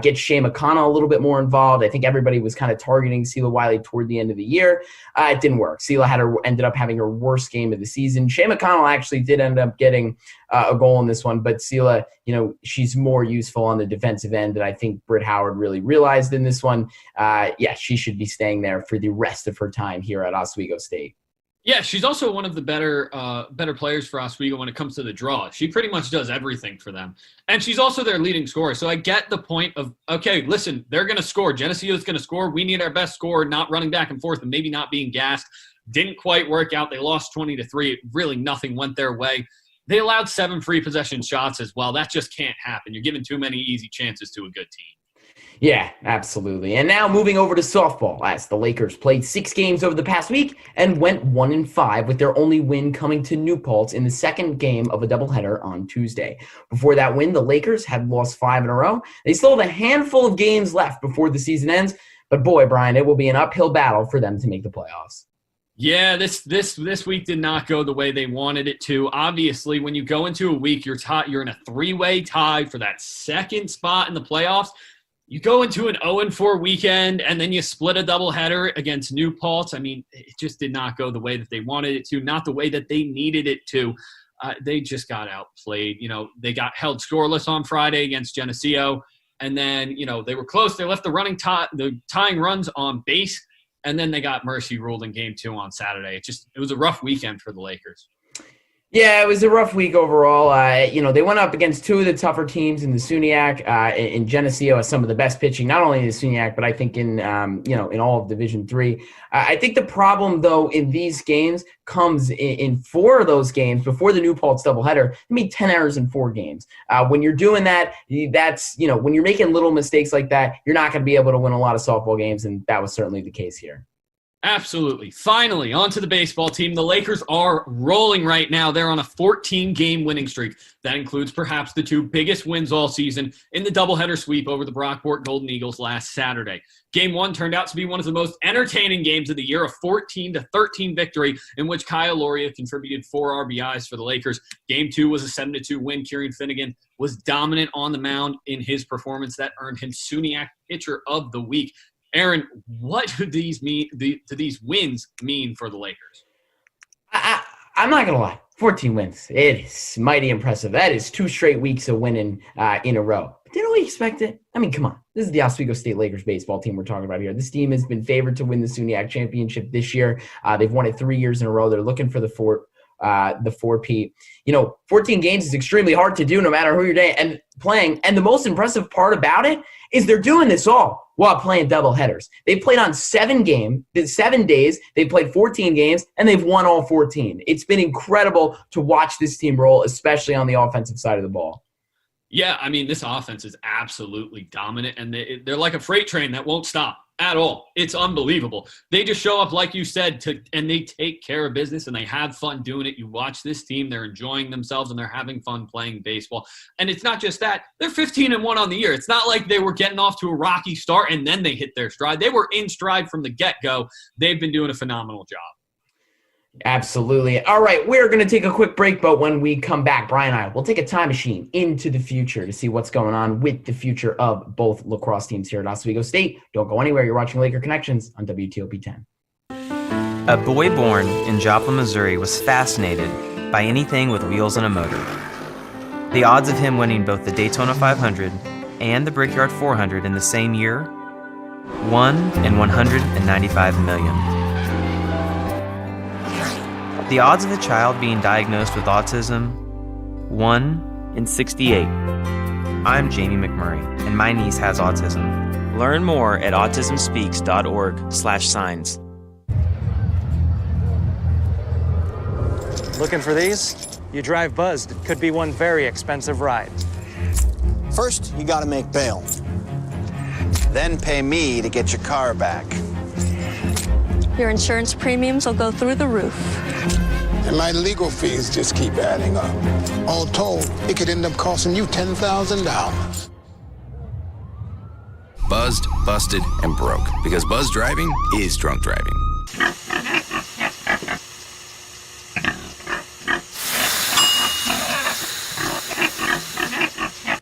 get Shea McConnell a little bit more involved. I think everybody was kind of targeting Celia Wiley toward the end of the year. It didn't work. Celia ended up having her worst game of the season. Shea McConnell actually did end up getting a goal in this one, but Celia, she's more useful on the defensive end, and I think Britt Howard really realized in this one. She should be staying there for the rest of her time here at Oswego State. Yeah, she's also one of the better players for Oswego when it comes to the draw. She pretty much does everything for them. And she's also their leading scorer. So I get the point of, okay, listen, they're going to score. Geneseo's going to score. We need our best scorer, not running back and forth and maybe not being gassed. Didn't quite work out. They lost 20-3. Really nothing went their way. They allowed 7 free possession shots as well. That just can't happen. You're giving too many easy chances to a good team. Yeah, absolutely. And now moving over to softball, as the Lakers played 6 games over the past week and went 1-5 with their only win coming to New Paltz in the second game of a doubleheader on Tuesday. Before that win, the Lakers had lost 5 in a row. They still have a handful of games left before the season ends, but boy, Brian, it will be an uphill battle for them to make the playoffs. Yeah, this week did not go the way they wanted it to. Obviously, when you go into a week, you're in a 3-way tie for that second spot in the playoffs. You go into an 0-4 weekend, and then you split a doubleheader against New Paltz. I mean, it just did not go the way that they wanted it to, not the way that they needed it to. they just got outplayed. They got held scoreless on Friday against Geneseo. And then, they were close. They left the tying runs on base. And then they got mercy ruled in game 2 on Saturday. It was a rough weekend for the Lakers. Yeah, it was a rough week overall. They went up against 2 of the tougher teams in the SUNYAC. In Geneseo has some of the best pitching, not only in the SUNYAC, but I think in all of Division III. I think the problem, though, in these games comes in 4 of those games before the New Paltz doubleheader. 10 errors in 4 games. When you're doing that, when you're making little mistakes like that, you're not going to be able to win a lot of softball games, and that was certainly the case here. Absolutely. Finally, on to the baseball team. The Lakers are rolling right now. They're on a 14-game winning streak. That includes perhaps the 2 biggest wins all season in the doubleheader sweep over the Brockport Golden Eagles last Saturday. Game 1 turned out to be one of the most entertaining games of the year, a 14-13 victory in which Kyle Loria contributed 4 RBIs for the Lakers. Game 2 was a 7-2 win. Kieran Finnegan was dominant on the mound in his performance. That earned him SUNYAC Pitcher of the Week. Aaron, what do these wins mean for the Lakers? I'm not going to lie. 14 wins. It is mighty impressive. That is 2 straight weeks of winning in a row. But didn't we expect it? Come on. This is the Oswego State Lakers baseball team we're talking about here. This team has been favored to win the SUNYAC championship this year. They've won it 3 years in a row. They're looking for the 4-peat. 14 games is extremely hard to do no matter who you're playing. And the most impressive part about it is they're doing this all while playing double headers. They've played on 7 days. They've played 14 games, and they've won all 14. It's been incredible to watch this team roll, especially on the offensive side of the ball. Yeah, this offense is absolutely dominant, and they're like a freight train that won't stop at all. It's unbelievable. They just show up, like you said, and they take care of business, and they have fun doing it. You watch this team, they're enjoying themselves, and they're having fun playing baseball. And it's not just that. They're 15-1 on the year. It's not like they were getting off to a rocky start, and then they hit their stride. They were in stride from the get-go. They've been doing a phenomenal job. Absolutely. All right, we're going to take a quick break, but when we come back, Brian and I will take a time machine into the future to see what's going on with the future of both lacrosse teams here at Oswego State. Don't go anywhere. You're watching Laker Connections on WTOP 10. A boy born in Joplin, Missouri was fascinated by anything with wheels and a motor. The odds of him winning both the Daytona 500 and the Brickyard 400 in the same year, 1 in 195 million. The odds of a child being diagnosed with autism, 1 in 68. I'm Jamie McMurray, and my niece has autism. Learn more at autismspeaks.org/signs. Looking for these? You drive buzzed. It could be one very expensive ride. First, you gotta make bail. Then pay me to get your car back. Your insurance premiums will go through the roof. And my legal fees just keep adding up. All told, it could end up costing you $10,000. Buzzed, busted, and broke. Because buzz driving is drunk driving.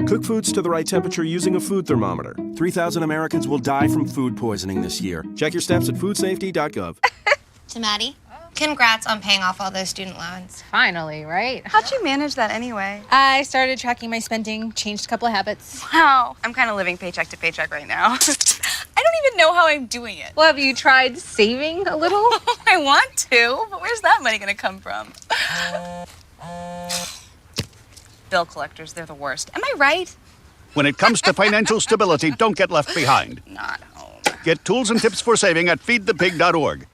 Cook foods to the right temperature using a food thermometer. 3,000 Americans will die from food poisoning this year. Check your steps at foodsafety.gov. To Maddie, congrats on paying off all those student loans. Finally, right? How'd you manage that anyway? I started tracking my spending, changed a couple of habits. Wow, I'm kind of living paycheck to paycheck right now. I don't even know how I'm doing it. Well, have you tried saving a little? I want to, but where's that money gonna come from? Bill collectors, they're the worst. Am I right? When it comes to financial stability, don't get left behind. Not home. Get tools and tips for saving at feedthepig.org.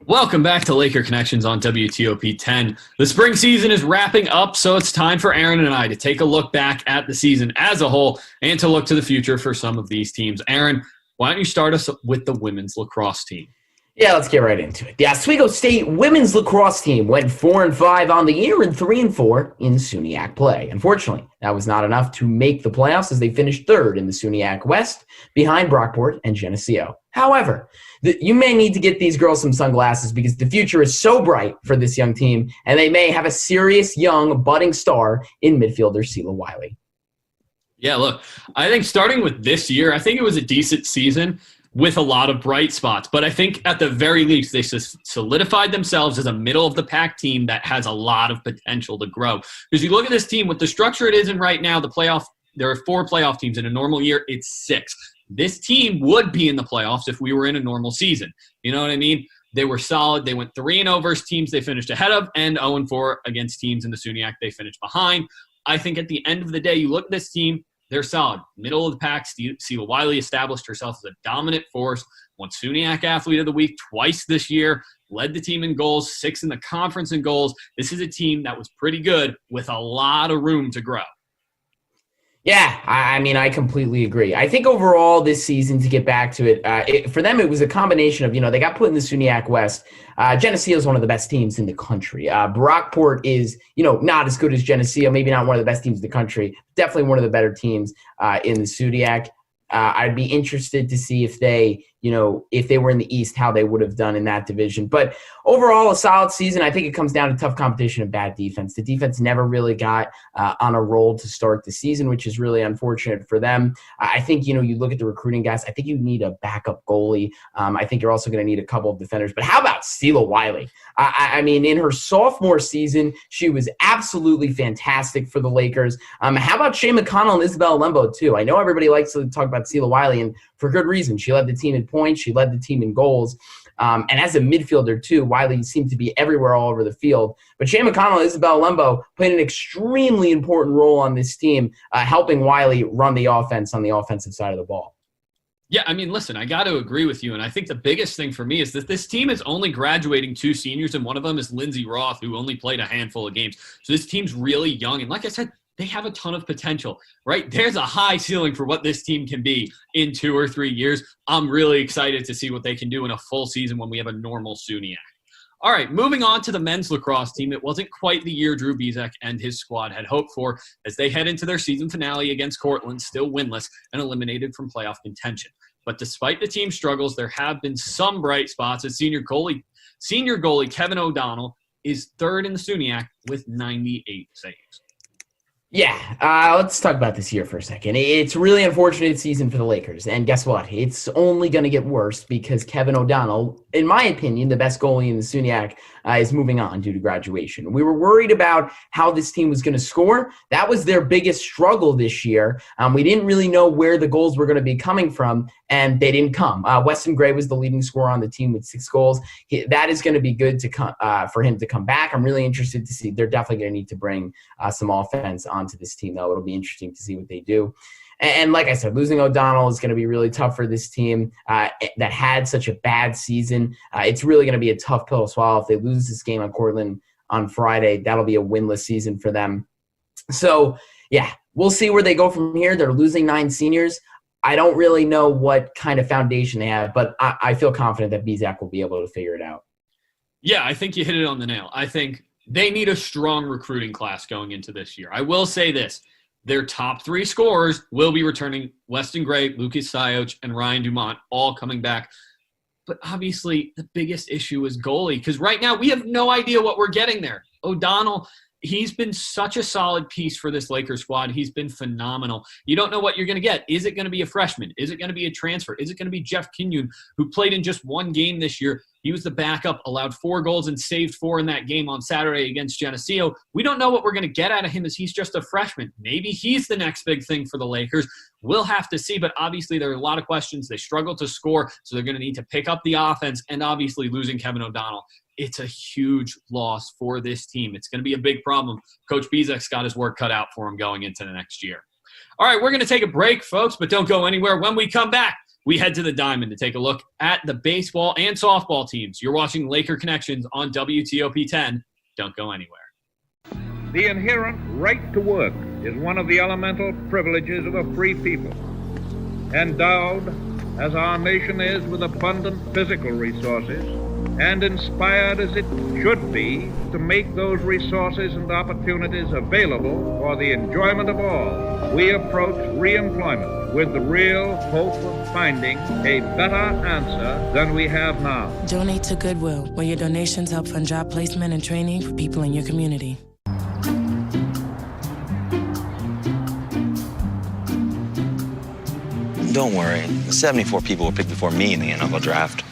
Welcome back to Laker Connections on WTOP 10. The spring season is wrapping up, so it's time for Aaron and I to take a look back at the season as a whole and to look to the future for some of these teams. Aaron, why don't you start us with the women's lacrosse team? Yeah, let's get right into it. The Oswego State women's lacrosse team went 4-5 on the year and 3-4 in SUNYAC play. Unfortunately, that was not enough to make the playoffs as they finished third in the SUNYAC West behind Brockport and Geneseo. However, you may need to get these girls some sunglasses because the future is so bright for this young team, and they may have a serious young budding star in midfielder Sela Wiley. Yeah, look, I think starting with this year, I think it was a decent season with a lot of bright spots. But I think at the very least, they solidified themselves as a middle-of-the-pack team that has a lot of potential to grow. Because you look at this team, with the structure it is in right now, there are 4 playoff teams. In a normal year, it's 6. This team would be in the playoffs if we were in a normal season. You know what I mean? They were solid. They went 3-0 versus teams they finished ahead of, and 0-4 against teams in the SUNYAC they finished behind. I think at the end of the day, you look at this team, they're solid. Middle of the pack, Sela Wiley established herself as a dominant force, won SUNYAC Athlete of the Week twice this year, led the team in goals, 6 in the conference in goals. This is a team that was pretty good with a lot of room to grow. Yeah, I mean, I completely agree. I think overall this season, to get back to it, for them, it was a combination of, they got put in the SUNYAC West. Geneseo is one of the best teams in the country. Brockport is, not as good as Geneseo, maybe not one of the best teams in the country, definitely one of the better teams in the SUNYAC. I'd be interested to see if they were in the East, how they would have done in that division. But overall, a solid season. I think it comes down to tough competition and bad defense. The defense never really got on a roll to start the season, which is really unfortunate for them. I think, you look at the recruiting guys, I think you need a backup goalie. I think you're also going to need a couple of defenders. But how about Sela Wiley? I mean, in her sophomore season, she was absolutely fantastic for the Lakers. How about Shea McConnell and Isabel Lembo, too? I know everybody likes to talk about Sela Wiley, and for good reason. She led the team in points. She led the team in goals. And as a midfielder, too, Wiley seemed to be everywhere all over the field. But Shea McConnell and Isabel Lembo played an extremely important role on this team, helping Wiley run the offense on the offensive side of the ball. Yeah, I mean, listen, I got to agree with you. And I think the biggest thing for me is that this team is only graduating 2 seniors, and one of them is Lindsey Roth, who only played a handful of games. So this team's really young. And like I said, they have a ton of potential, right? There's a high ceiling for what this team can be in 2 or 3 years. I'm really excited to see what they can do in a full season when we have a normal SUNYAC. All right, moving on to the men's lacrosse team. It wasn't quite the year Drew Bezek and his squad had hoped for as they head into their season finale against Cortland, still winless and eliminated from playoff contention. But despite the team's struggles, there have been some bright spots as senior goalie Kevin O'Donnell is 3rd in the SUNYAC with 98 saves. Yeah, let's talk about this year for a second. It's a really unfortunate season for the Lakers. And guess what? It's only going to get worse because Kevin O'Donnell, in my opinion, the best goalie in the SUNYAC, is moving on due to graduation. We were worried about how this team was going to score. That was their biggest struggle this year. We didn't really know where the goals were going to be coming from, and they didn't come. Weston Gray was the leading scorer on the team with 6 goals. That is going to be good to for him to come back. I'm really interested to see. They're definitely going to need to bring some offense onto this team, though. It'll be interesting to see what they do. And like I said, losing O'Donnell is going to be really tough for this team that had such a bad season. It's really going to be a tough pill to swallow. If they lose this game on Cortland on Friday, that'll be a winless season for them. So, yeah, we'll see where they go from here. They're losing 9 seniors. I don't really know what kind of foundation they have, but I feel confident that Bezek will be able to figure it out. Yeah, I think you hit it on the nail. I think they need a strong recruiting class going into this year. I will say this. Their top 3 scorers will be returning. Weston Gray, Lucas Sioch, and Ryan Dumont all coming back. But obviously, the biggest issue is goalie, because right now we have no idea what we're getting there. O'Donnell, he's been such a solid piece for this Lakers squad. He's been phenomenal. You don't know what you're going to get. Is it going to be a freshman? Is it going to be a transfer? Is it going to be Jeff Kinyoun, who played in just 1 game this year? He was the backup, allowed 4 goals and saved 4 in that game on Saturday against Geneseo. We don't know what we're going to get out of him as he's just a freshman. Maybe he's the next big thing for the Lakers. We'll have to see, but obviously there are a lot of questions. They struggle to score, so they're going to need to pick up the offense, and obviously losing Kevin O'Donnell, it's a huge loss for this team. It's going to be a big problem. Coach Bezek's got his work cut out for him going into the next year. All right, we're going to take a break, folks, but don't go anywhere. When we come back, we head to the Diamond to take a look at the baseball and softball teams. You're watching Laker Connections on WTOP 10. Don't go anywhere. The inherent right to work is one of the elemental privileges of a free people. Endowed, as our nation is, with abundant physical resources, and inspired as it should be to make those resources and opportunities available for the enjoyment of all, we approach reemployment with the real hope of finding a better answer than we have now. Donate to Goodwill, where your donations help fund job placement and training for people in your community. Don't worry, 74 people were picked before me in the NFL draft.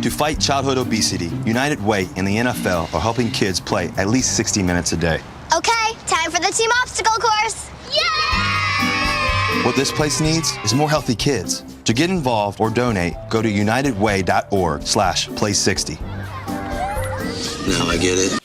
To fight childhood obesity, United Way and the NFL are helping kids play at least 60 minutes a day. Okay, time for the team obstacle course. Yay! What this place needs is more healthy kids. To get involved or donate, go to unitedway.org/play60. Now I get it.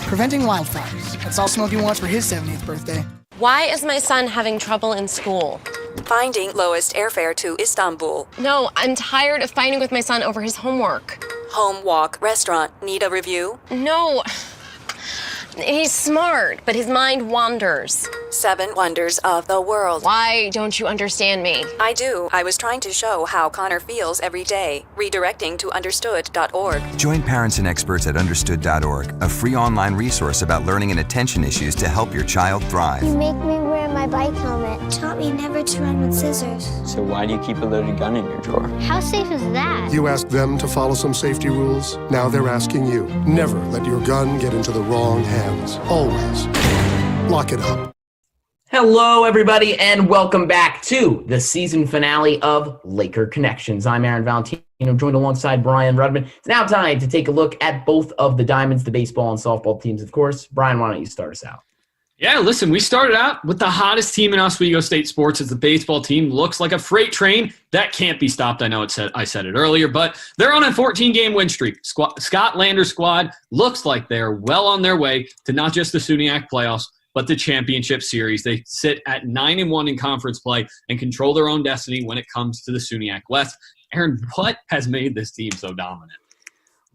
Preventing wildfires. That's all Smokey wants for his 70th birthday. Why is my son having trouble in school? Finding lowest airfare to Istanbul. No, I'm tired of fighting with my son over his homework. Home, walk, restaurant. Need a review? No. He's smart, but his mind wanders. 7 wonders of the world. Why don't you understand me? I do. I was trying to show how Connor feels every day. Redirecting to understood.org. Join parents and experts at understood.org, a free online resource about learning and attention issues to help your child thrive. You make me wear my bike helmet. Taught me never to run with scissors. So why do you keep a loaded gun in your drawer? How safe is that? You asked them to follow some safety rules. Now they're asking you. Never let your gun get into the wrong hands. Always. Lock it up. Hello, everybody, and welcome back to the season finale of Laker Connections. I'm Aaron Valentino, joined alongside Brian Rudman. It's now time to take a look at both of the Diamonds, the baseball and softball teams, of course. Brian, why don't you start us out? Yeah, listen, we started out with the hottest team in Oswego State sports as the baseball team looks like a freight train that can't be stopped. I know I said it earlier, but they're on a 14-game win streak. Scott Lander's squad looks like they're well on their way to not just the SUNY playoffs, but the championship series. They sit at 9-1 in conference play and control their own destiny when it comes to the SUNY West. Aaron, what has made this team so dominant?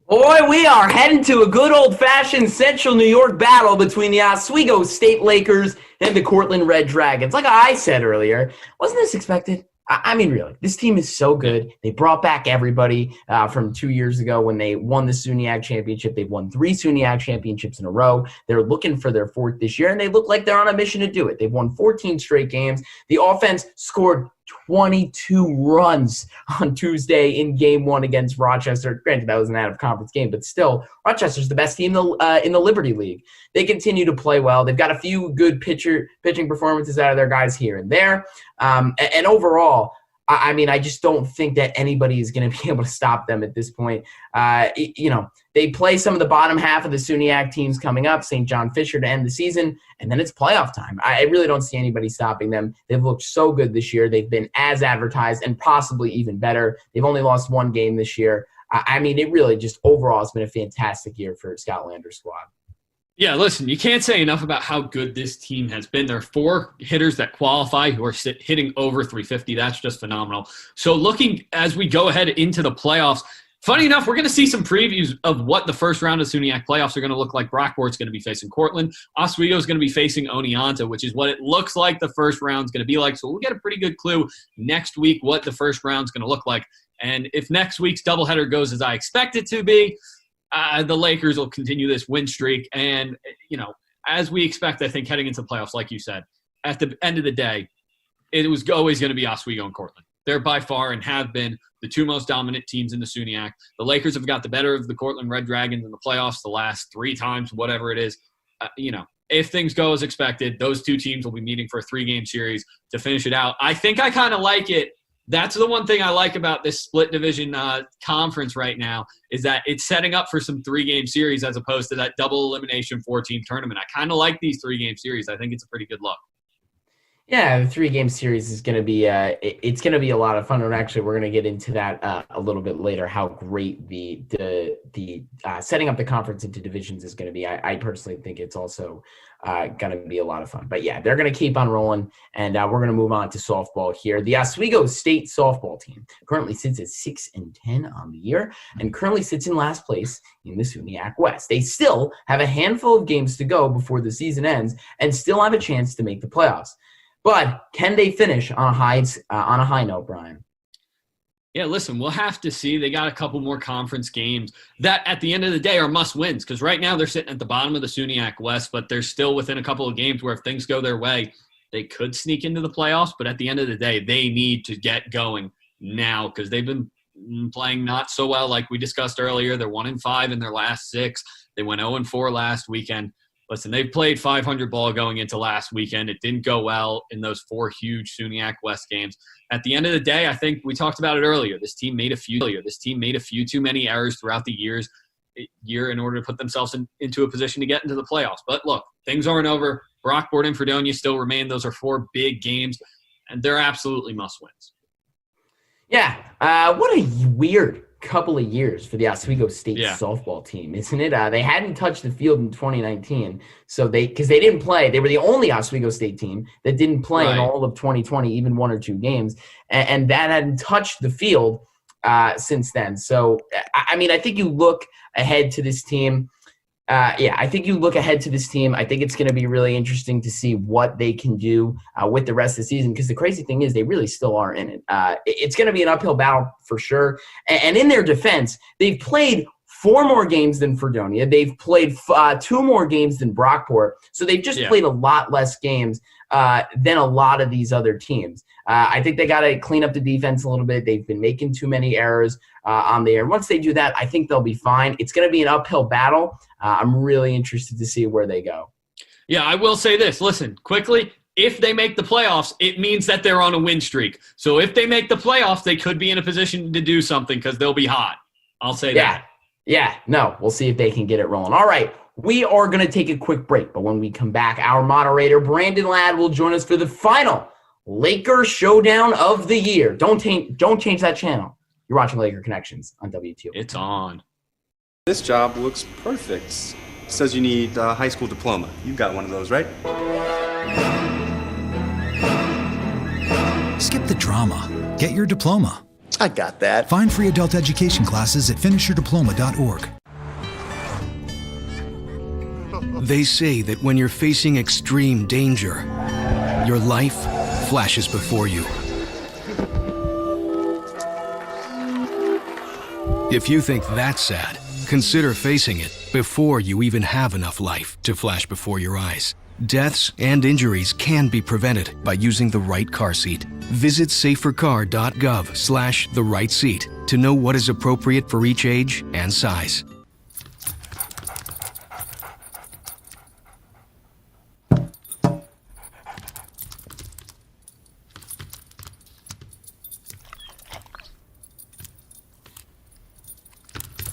Boy, we are heading to a good old-fashioned Central New York battle between the Oswego State Lakers and the Cortland Red Dragons. Like I said earlier, wasn't this expected? I mean, really, this team is so good. They brought back everybody from 2 years ago when they won the SUNY championship. They've won 3 SUNY championships in a row. They're looking for their 4th this year, and they look like they're on a mission to do it. They've won 14 straight games. The offense scored 22 runs on Tuesday in Game 1 against Rochester. Granted, that was an out-of-conference game, but still, Rochester's the best team in the Liberty League. They continue to play well. They've got a few good pitching performances out of their guys here and there. And overall, I mean, I just don't think that anybody is going to be able to stop them at this point. They play some of the bottom half of the SUNY teams coming up, St. John Fisher to end the season, and then it's playoff time. I really don't see anybody stopping them. They've looked so good this year. They've been as advertised and possibly even better. They've only lost 1 game this year. I mean, it really just overall has been a fantastic year for Scott Lander's squad. Yeah, listen, you can't say enough about how good this team has been. There are 4 hitters that qualify who are hitting over 350. That's just phenomenal. So looking as we go ahead into the playoffs, funny enough, we're going to see some previews of what the first round of SUNY playoffs are going to look like. Brockport's going to be facing Cortland. Oswego is going to be facing Oneonta, which is what it looks like the first round is going to be like. So we'll get a pretty good clue next week what the first round is going to look like. And if next week's doubleheader goes as I expect it to be, the Lakers will continue this win streak. And, as we expect, I think, heading into the playoffs, like you said, at the end of the day, it was always going to be Oswego and Cortland. They're by far and have been the 2 most dominant teams in the SUNY. The Lakers have got the better of the Cortland Red Dragons in the playoffs the last 3 times, whatever it is. If things go as expected, those 2 teams will be meeting for a 3-game series to finish it out. I think I kind of like it. That's the one thing I like about this split division conference right now is that it's setting up for some 3-game series as opposed to that double elimination 4-team tournament. I kind of like these 3-game series. I think it's a pretty good look. Yeah, the 3-game series is going to be it's going to be a lot of fun. And actually, we're going to get into that a little bit later. How great the setting up the conference into divisions is going to be. I personally think it's also going to be a lot of fun. But yeah, they're going to keep on rolling, and we're going to move on to softball here. The Oswego State softball team currently sits at 6-10 on the year, and currently sits in last place in the SUNY West. They still have a handful of games to go before the season ends, and still have a chance to make the playoffs. But can they finish on a high note, Brian? Yeah, listen, we'll have to see. They got a couple more conference games that at the end of the day are must-wins, because right now they're sitting at the bottom of the SUNY West, but they're still within a couple of games where if things go their way, they could sneak into the playoffs. But at the end of the day, they need to get going now because they've been playing not so well like we discussed earlier. They're 1-5 in their last 6. They went 0-4 last weekend. Listen, they played 500 ball going into last weekend. It didn't go well in those 4 huge SUNY West games. At the end of the day, I think we talked about it earlier. This team made a few too many errors throughout the year in order to put themselves into a position to get into the playoffs. But look, things aren't over. Brockport and Fredonia still remain. Those are 4 big games, and they're absolutely must-wins. Yeah, what a weird couple of years for the Oswego State softball team, isn't it? They hadn't touched the field in 2019, because they didn't play. They were the only Oswego State team that didn't play in all of 2020, even 1 or 2 games, and that hadn't touched the field since then. So, I mean, I think you look ahead to this team. I think it's going to be really interesting to see what they can do with the rest of the season, because the crazy thing is they really still are in it. It's going to be an uphill battle for sure. And in their defense, they've played 4 more games than Fredonia. They've played 2 more games than Brockport. So they've just played a lot less games than a lot of these other teams. I think they got to clean up the defense a little bit. They've been making too many errors on the air. Once they do that, I think they'll be fine. It's going to be an uphill battle. I'm really interested to see where they go. Yeah, I will say this. Listen, quickly, if they make the playoffs, it means that they're on a win streak. So if they make the playoffs, they could be in a position to do something because they'll be hot. I'll say that. Yeah, no, we'll see if they can get it rolling. All right, we are going to take a quick break, but when we come back, our moderator, Brandon Ladd, will join us for the final Laker Showdown of the year. Don't change that channel. You're watching Laker Connections on WTOP. It's on. This job looks perfect. It says you need a high school diploma. You've got one of those, right? Skip the drama. Get your diploma. I got that. Find free adult education classes at finishyourdiploma.org. They say that when you're facing extreme danger, your life flashes before you. If you think that's sad, consider facing it before you even have enough life to flash before your eyes. Deaths and injuries can be prevented by using the right car seat. Visit safercar.gov/the-right-seat to know what is appropriate for each age and size.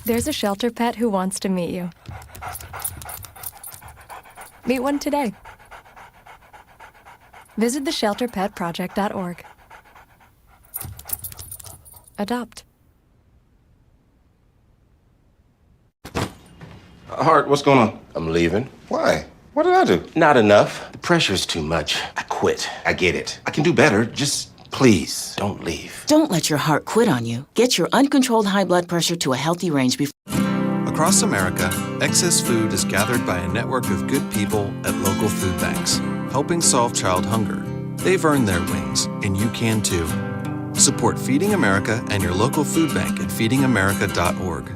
There's a shelter pet who wants to meet you. Meet one today. Visit theshelterpetproject.org. Adopt. Hart, what's going on? I'm leaving. Why? What did I do? Not enough. The pressure's too much. I quit. I get it. I can do better. Just please, don't leave. Don't let your heart quit on you. Get your uncontrolled high blood pressure to a healthy range before. Across America, excess food is gathered by a network of good people at local food banks, helping solve child hunger. They've earned their wings, and you can too. Support Feeding America and your local food bank at feedingamerica.org.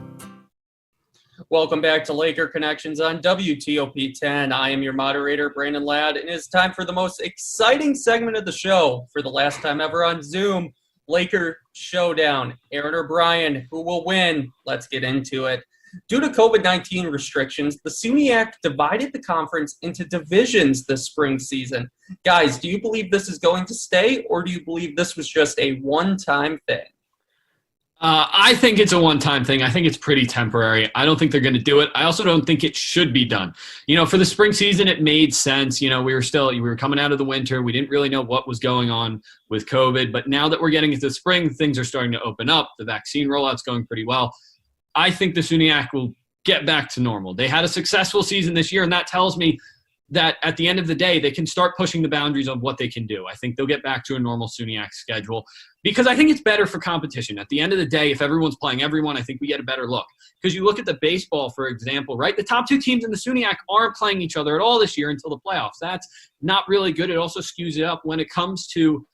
Welcome back to Laker Connections on WTOP 10. I am your moderator, Brandon Ladd, and it's time for the most exciting segment of the show for the last time ever on Zoom, Laker Showdown. Aaron or Brian, who will win? Let's get into it. Due to COVID-19 restrictions, the SUNY divided the conference into divisions this spring season. Guys, do you believe this is going to stay, or do you believe this was just a one-time thing? I think it's a one-time thing. I think it's pretty temporary. I don't think they're going to do it. I also don't think it should be done. For the spring season, it made sense. We were coming out of the winter. We didn't really know what was going on with COVID. But now that we're getting into spring, things are starting to open up. The vaccine rollout's going pretty well. I think the SUNY will get back to normal. They had a successful season this year, and that tells me that at the end of the day, they can start pushing the boundaries of what they can do. I think they'll get back to a normal SUNY schedule because I think it's better for competition. At the end of the day, if everyone's playing everyone, I think we get a better look. Because you look at the baseball, for example, right? The top 2 teams in the SUNY aren't playing each other at all this year until the playoffs. That's not really good. It also skews it up when it comes to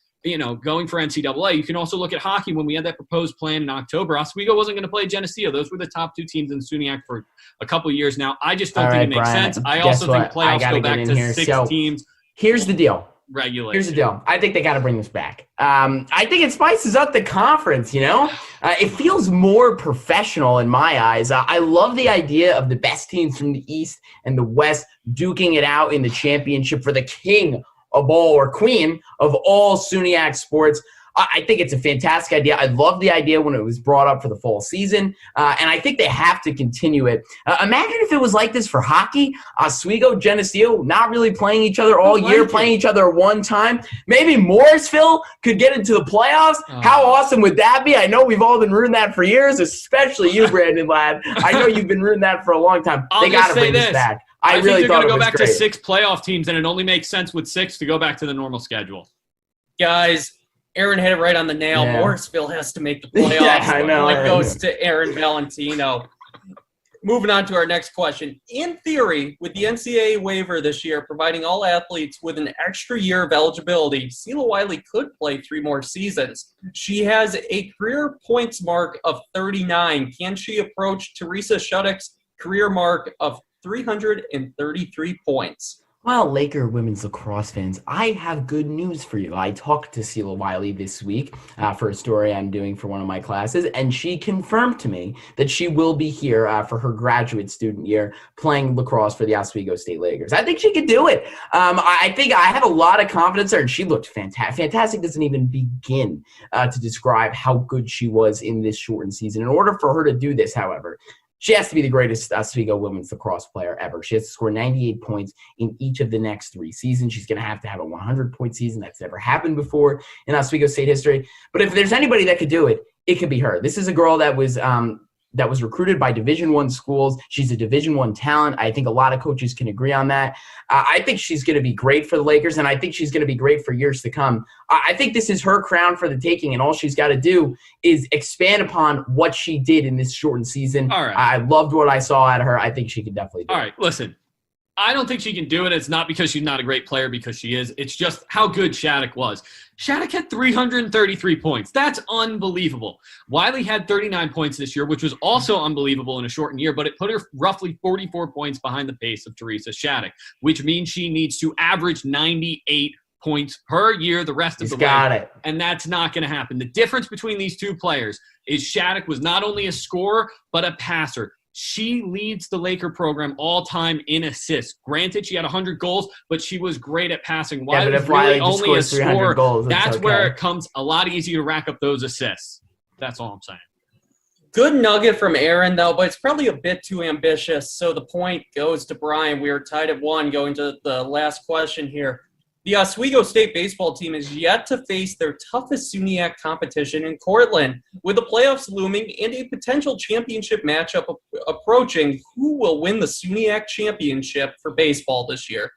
going for NCAA. You can also look at hockey. When we had that proposed plan in October, Oswego wasn't going to play Geneseo. Those were the top 2 teams in SUNY for a couple of years now. I just don't think it makes sense. I also think playoffs go back to 6 teams. Here's the deal. Regulation. Here's the deal. I think they got to bring this back. I think it spices up the conference, It feels more professional in my eyes. I love the idea of the best teams from the East and the West duking it out in the championship for the king of all, or queen of all SUNY sports. I think it's a fantastic idea. I love the idea when it was brought up for the fall season, and I think they have to continue it. Imagine if it was like this for hockey. Oswego, Geneseo, not really playing each other all year, playing each other one time. Maybe Morrisville could get into the playoffs. How awesome would that be? I know we've all been rooting that for years, especially you, Brandon Ladd. I know you've been rooting that for a long time. They got to bring this back. I really think they're going to go back to 6 playoff teams, and it only makes sense with 6 to go back to the normal schedule. Guys, Aaron hit it right on the nail. Yeah. Morrisville has to make the playoffs. Yeah, I know. It goes to Aaron Valentino. Moving on to our next question. In theory, with the NCAA waiver this year providing all athletes with an extra year of eligibility, Sela Wiley could play 3 more seasons. She has a career points mark of 39. Can she approach Teresa Shudick's career mark of 333 points? Well, Laker women's lacrosse fans, I have good news for you. I talked to Sela Wiley this week for a story I'm doing for one of my classes, and she confirmed to me that she will be here for her graduate student year playing lacrosse for the Oswego State Lakers. I think she could do it. I think I have a lot of confidence there, and she looked fantastic. Fantastic doesn't even begin to describe how good she was in this shortened season. In order for her to do this, however, she has to be the greatest Oswego women's lacrosse player ever. She has to score 98 points in each of the next 3 seasons. She's going to have a 100-point season. That's never happened before in Oswego State history. But if there's anybody that could do it, it could be her. This is a girl that was recruited by Division I schools. She's a Division I talent. I think a lot of coaches can agree on that. I think she's going to be great for the Lakers, and I think she's going to be great for years to come. I think this is her crown for the taking, and all she's got to do is expand upon what she did in this shortened season. All right. I loved what I saw out of her. I think she can definitely do it. All right, listen. I don't think she can do it. It's not because she's not a great player, because she is. It's just how good Shattuck was. Shattuck had 333 points. That's unbelievable. Wiley had 39 points this year, which was also unbelievable in a shortened year, but it put her roughly 44 points behind the pace of Teresa Shattuck, which means she needs to average 98 points per year the rest of the way. And that's not going to happen. The difference between these two players is Shattuck was not only a scorer, but a passer. She leads the Laker program all-time in assists. Granted, she had 100 goals, but she was great at passing. Wiley was really only a scorer. Goals, that's where it comes a lot easier to rack up those assists. That's all I'm saying. Good nugget from Aaron, though, but it's probably a bit too ambitious. So the point goes to Brian. We are tied at 1 going to the last question here. The Oswego State baseball team is yet to face their toughest SUNY competition in Cortland. With the playoffs looming and a potential championship matchup approaching, who will win the SUNY championship for baseball this year?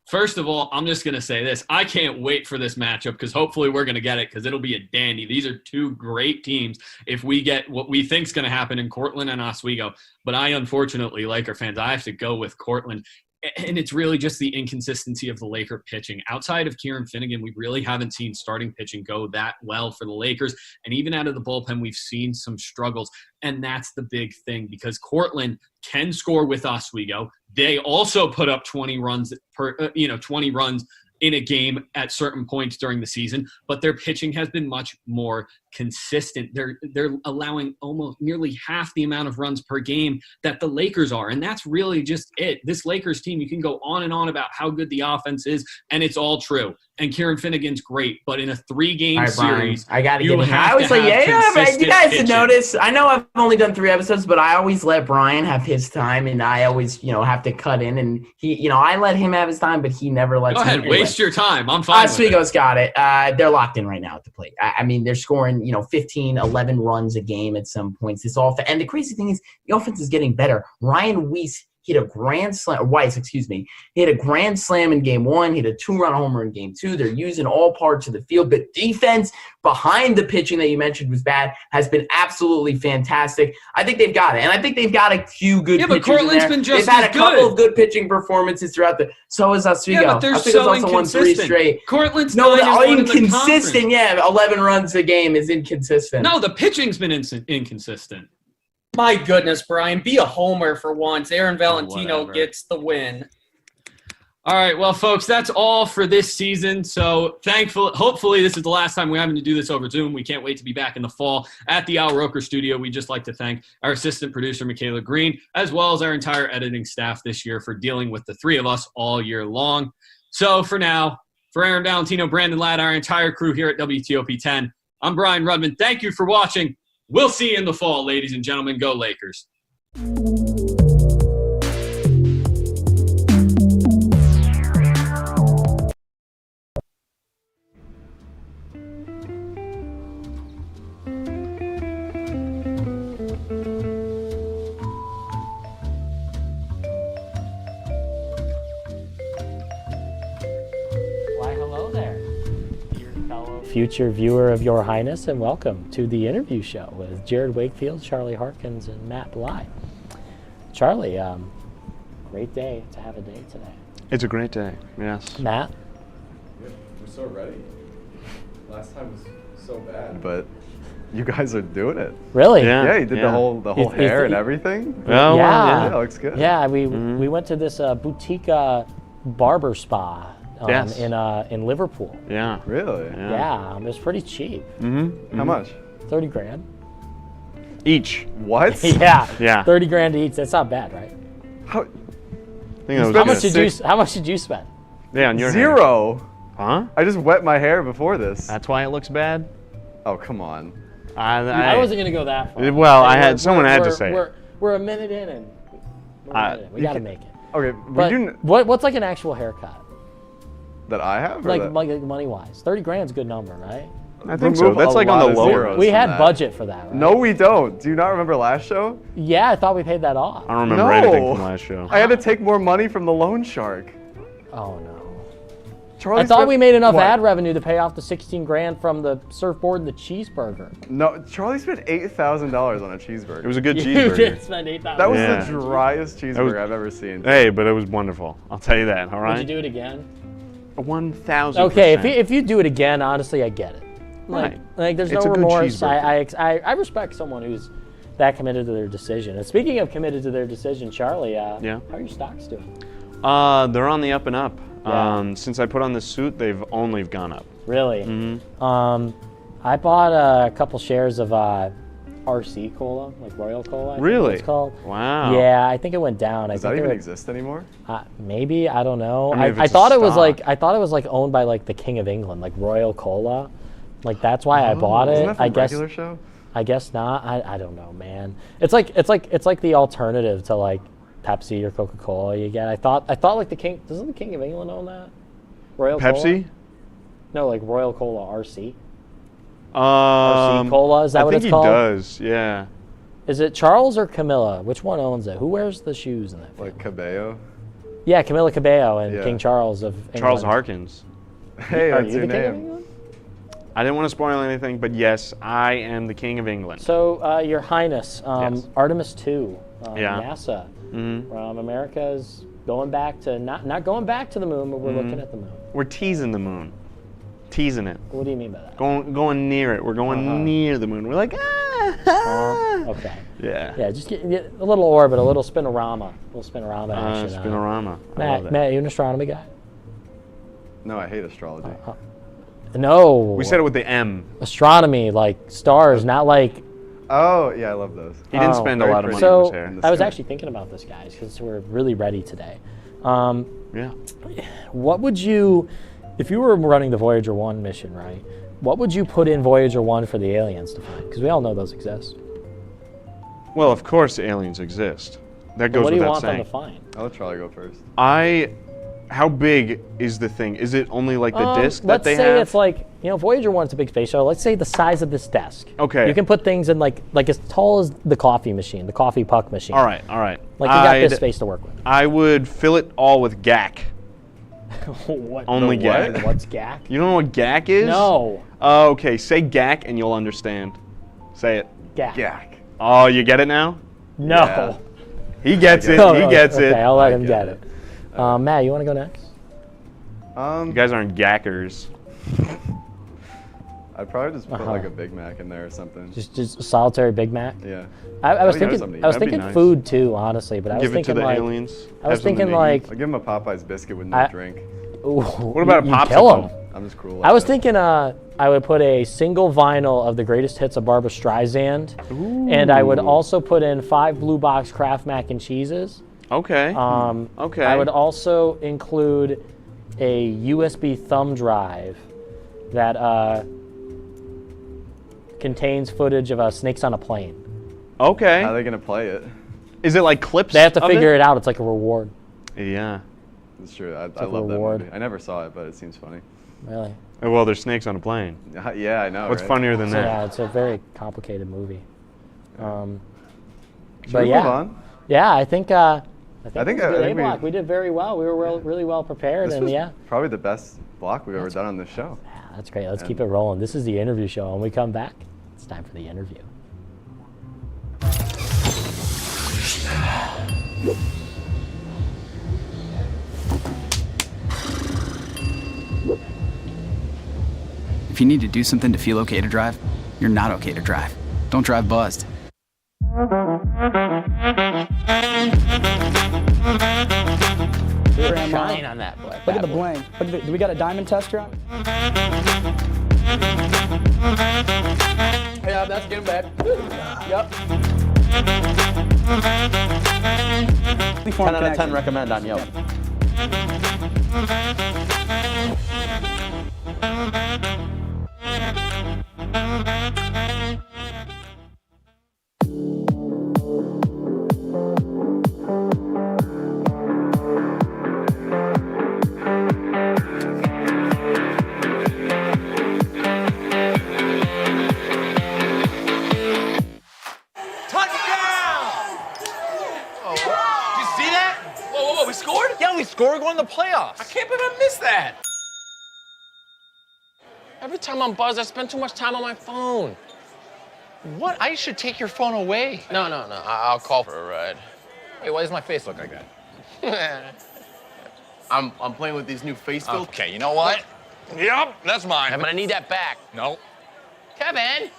First of all, I'm just going to say this. I can't wait for this matchup because hopefully we're going to get it because it'll be a dandy. These are 2 great teams if we get what we think is going to happen in Cortland and Oswego. But I, unfortunately, Laker fans, I have to go with Cortland. And it's really just the inconsistency of the Laker pitching. Outside of Kieran Finnegan, we really haven't seen starting pitching go that well for the Lakers. And even out of the bullpen, we've seen some struggles. And that's the big thing because Cortland can score with Oswego. They also put up 20 runs in a game at certain points during the season, but their pitching has been much more consistent. They're allowing almost nearly half the amount of runs per game that the Lakers are, and that's really just it. This Lakers team, you can go on and on about how good the offense is, and it's all true. and Kieran Finnegan's great, but in a 3-game All right, Brian, series, I got to you get him. have I always to like, have you consistent guys pitching. notice. I know I've only done 3 episodes, but I always let Brian have his time, and I always, have to cut in. And he, I let him have his time, but he never lets me. Go ahead, Anyway. waste your time. I'm fine with Oswego's got it. They're locked in right now at the plate. I mean, they're scoring, 15, 11 runs a game at some points. And the crazy thing is, the offense is getting better. Ryan Weiss hit a grand slam. Weiss, excuse me, hit a grand slam in game 1. Hit a 2-run homer in game 2. They're using all parts of the field, but defense behind the pitching that you mentioned was bad has been absolutely fantastic. I think they've got it, and I think they've got a few good. Yeah, but pitchers Cortland's in there. been just They've had as a couple good. of good pitching performances throughout the. So is Oswego. Yeah, but they're Oswego's so also won 3 inconsistent. straight. Cortland's No, 9 and 1 in the inconsistent. conference. Yeah, 11 runs a game is inconsistent. No, the pitching's been inconsistent. My goodness, Brian, be a homer for once. Aaron Valentino whatever. gets the win. All right, well, folks, that's all for this season. So hopefully this is the last time we're having to do this over Zoom. We can't wait to be back in the fall at the Al Roker studio. We'd just like to thank our assistant producer, Michaela Green, as well as our entire editing staff this year for dealing with the 3 of us all year long. So for now, for Aaron Valentino, Brandon Ladd, our entire crew here at WTOP 10, I'm Brian Rudman. Thank you for watching. We'll see you in the fall, ladies and gentlemen. Go Lakers. Why, hello there, dear fellow future viewer of Your Highness, and welcome to the interview show with Jared Wakefield, Charlie Harkins, and Matt Bly. Charlie, great day to have a day today. It's a great day, yes. Matt? We're so ready. Last time was so bad, but you guys are doing it. Really? Yeah, you did the whole hair and everything. Oh, yeah, it looks good. Yeah, we went to this boutique barber spa in Liverpool. Yeah. Really? Yeah, it was pretty cheap. How much? 30 grand. Each. What? Yeah. Yeah. 30 grand each. That's not bad, right? How? How much did you spend? Yeah, on your hair. Zero. Huh? I just wet my hair before this. That's why it looks bad? Oh, come on. I wasn't going to go that far. Well, someone had to say it. We're a minute in and we got to make it. Okay, what's like an actual haircut? That I have? Like money-wise. 30 grand's a good number, right? I think so. That's like on the lower. We had budget for that, right? No, we don't. Do you not remember last show? Yeah, I thought we paid that off. I don't remember anything from last show. I had to take more money from the loan shark. Oh, no. Charlie I thought we made enough what? ad revenue to pay off the 16 grand from the surfboard and the cheeseburger. No, Charlie spent $8,000 on a cheeseburger. It was a good You cheeseburger. did spend $8,000. That was the driest cheeseburger I've ever seen. Hey, but it was wonderful. I'll tell you that, all right? Would you do it again? 1,000%. Okay, if you do it again, honestly, I get it. Right. Like there's It's no a good remorse. cheeseburger. I respect someone who's that committed to their decision. And speaking of committed to their decision, Charlie, how are your stocks doing? They're on the up and up. Yeah. Since I put on this suit, they've only gone up. Really? Mm-hmm. I bought a couple shares of RC Cola, like Royal Cola. I think Really? it's called. Wow. Yeah, I think it went down. Does that even exist anymore? Maybe, I don't know. I mean, if I it's a thought it was stock. I thought it was like owned by like the King of England, like Royal Cola. Like that's why I bought it. Isn't that from I guess. regular show? I guess not. I don't know, man. It's like the alternative to like Pepsi or Coca-Cola you get. I thought like the King, doesn't the King of England own that? Royal Pepsi? Cola? No, like Royal Cola RC. RC Cola, is that what it's called? I think he does, yeah. Is it Charles or Camilla? Which one owns it? Who wears the shoes in that? Like Cabello? Yeah, Camilla Cabello and King Charles of England. Charles Harkins. Hey, Are that's you your the King of name. England? I didn't want to spoil anything, but yes, I am the King of England. So, Your Highness, Yes. Artemis 2, Yeah. NASA, Mm-hmm. America is going back to, not going back to the moon, but we're looking at the moon. We're teasing the moon. Teasing it. What do you mean by that? Going near it. We're going near the moon. We're like, Okay. Yeah. Yeah, just get a little orbit, a little spinorama. action. Spinorama. I love that. Matt, you an astronomy guy? No, I hate astrology. No. We said it with the M. Astronomy, like stars, not like... Oh, yeah, I love those. He didn't spend a lot of money so on his hair. I was actually thinking about this, guys, because we're really ready today. Yeah. What would you... if you were running the Voyager 1 mission, right, what would you put in Voyager 1 for the aliens to find? Because we all know those exist. Well, of course aliens exist. That goes What do you without want saying. them to find? I'll let Charlie go first. How big is the thing? Is it only like the disc that they have? Let's say it's like, Voyager 1's a big space shuttle. Let's say the size of this desk. Okay. You can put things in like as tall as the coffee machine, the coffee puck machine. All right. Like you got this space to work with. I would fill it all with GAC. What? Only GAC. What's GAC? You don't know what GAC is? No. Okay, say GAC and you'll understand. Say it. GAC. Oh, you get it now? No. Yeah. He gets it. Oh, He gets it. Okay, I'll let him get it. Matt, you want to go next? You guys aren't gackers. I'd probably just put like a Big Mac in there or something. Just a solitary Big Mac? Yeah. I was thinking nice. food too, honestly, but I was Give it thinking to the like aliens. I was Have some thinking to like I'll give him a Popeye's biscuit with no drink. What about a you kill popsicle? him. I'm just cruel. I was thinking I would put a single vinyl of the greatest hits of Barbra Streisand, and I would also put in 5 blue box Kraft mac and cheeses. Okay. Okay. I would also include a USB thumb drive that contains footage of snakes on a plane. Okay. How are they gonna play it? Is it like clips? They have to figure it out. It's like a reward. Yeah. It's true. I like love that reward. movie. I never saw it, but it seems funny. Really? Well, there's snakes on a plane. Yeah, I know. What's right? funnier than that? Yeah, it's a very complicated movie. Should But we yeah, move on? yeah, I think it was a good A we- block. We did very well. We were really well prepared, This and was yeah, probably the best block we've ever done on this show. that's great. Let's keep it rolling. This is the interview show. When we come back, it's time for the interview. If you need to do something to feel okay to drive, you're not okay to drive. Don't drive buzzed. Shine on that boy. Look at the bling. Do we got a diamond tester on? Yeah, that's getting bad. Yep. 10 out of 10 recommend on Yelp. We're going to the playoffs. I can't believe I missed that. Every time I'm buzzed, I spend too much time on my phone. What? I should take your phone away. No. I'll call for a ride. Hey, why does my face look like that? I'm playing with these new face filters. Okay, you know what? Yep, that's mine. I'm gonna need that back. No. Kevin!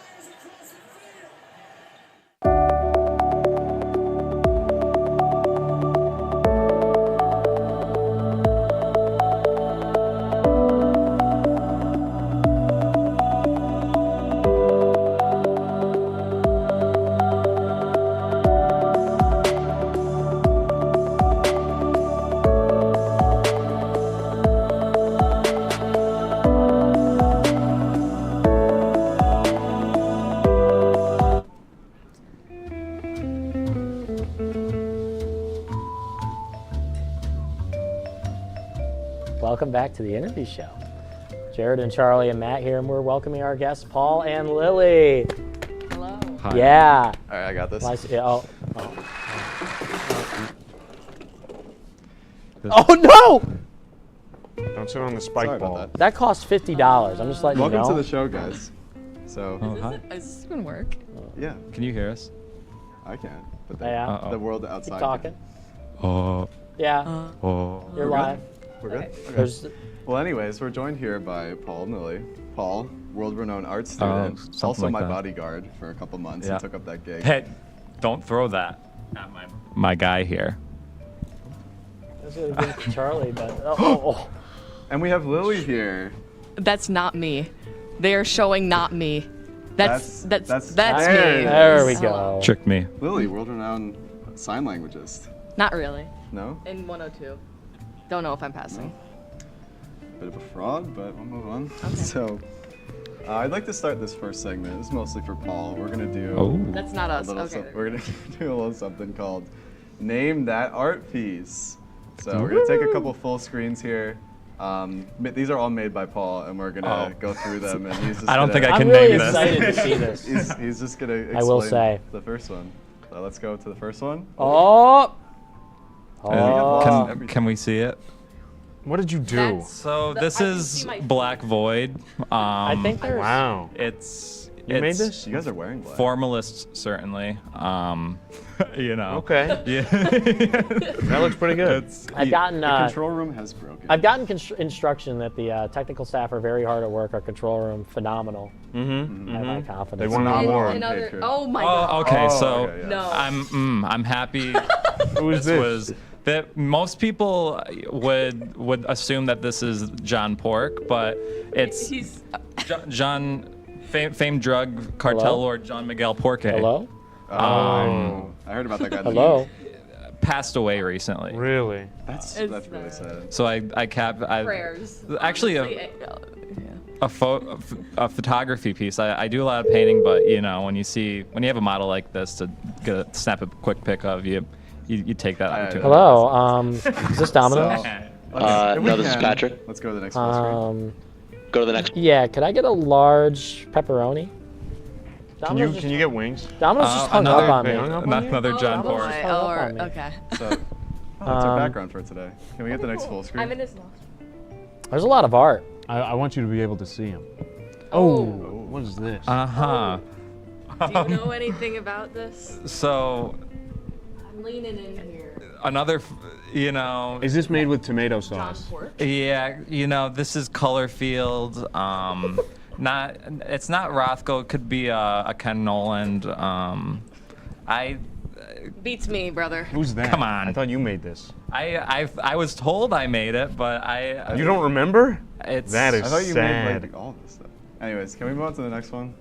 Welcome back to the interview show. Jared and Charlie and Matt here, and we're welcoming our guests, Paul and Lily. Hello. Hi. Yeah. All right, I got this. Nice. Yeah, oh no! Don't sit on the spike Sorry ball. about That cost $50. I'm just letting Welcome you know. to the show, guys. So. Oh, hi. Is this gonna work? Yeah. Can you hear us? I can. But Yeah. the world outside. Keep talking. Oh. Yeah. Oh. You're We're live. good? We're good? Okay. There's- Well, anyways, we're joined here by Paul and Lily. Paul, world-renowned art student, something also like my that. bodyguard for a couple months Yeah. and took up that gig. Hey, don't throw that at my guy here. I was gonna give it to Charlie, but oh. And we have Lily here. That's not me. They are showing not me. That's me. There we go. Tricked me. Lily, world-renowned sign languageist. Not really. No? In 102. Don't know if I'm passing. bit of a fraud, but we'll move on. Okay. So, I'd like to start this first segment. This is mostly for Paul. We're gonna do. That's not us. Okay. We're gonna do a little something called Name That Art Piece. So we're gonna take a couple full screens here. These are all made by Paul, and we're gonna go through them. And he's just I don't think I can I'm really name this. excited to see this. He's just gonna explain I will say. the first one. So let's go to the first one. Oh. Can we see it? What did you do? So this is Black Void. I think there's. Wow. You made this? You guys are wearing black. Formalist, certainly. You know. Okay. Yeah. That looks pretty good. I've gotten. The control room has broken. I've gotten instruction that the technical staff are very hard at work. Our control room, phenomenal. I have high confidence. They want more. Oh my god. Okay, so No. I'm happy. Who is this? That most people would assume that this is John Pork, but it's John, famed drug cartel lord John Miguel Porque. Hello. I heard about that guy. Hello. Passed away recently. Really? That's really sad. So I Prayers. actually a photography piece. I do a lot of painting, but you know when you have a model like this to snap a quick pic of you take that opportunity. Hello. Is this Domino's? No, this is Patrick. Let's go to the next one. Go to the next. Yeah. Could I get a large pepperoni? Can you get wings? Domino's just hung up on me. Another John Pork. Okay. So, that's our background for today. Can we get the next full screen? I'm in his There's a lot of art. I want you to be able to see him. Oh, what is this? Do you know anything about this? So. I'm leaning in here. Another, Is this made with tomato sauce? John Pork? Yeah, this is Colorfield. It's not Rothko. It could be a Ken Noland. Beats me, brother. Who's that? Come on. I thought you made this. I was told I made it, but You don't remember? It's that is I thought you sad. made all this stuff. Anyways, can we move on to the next one?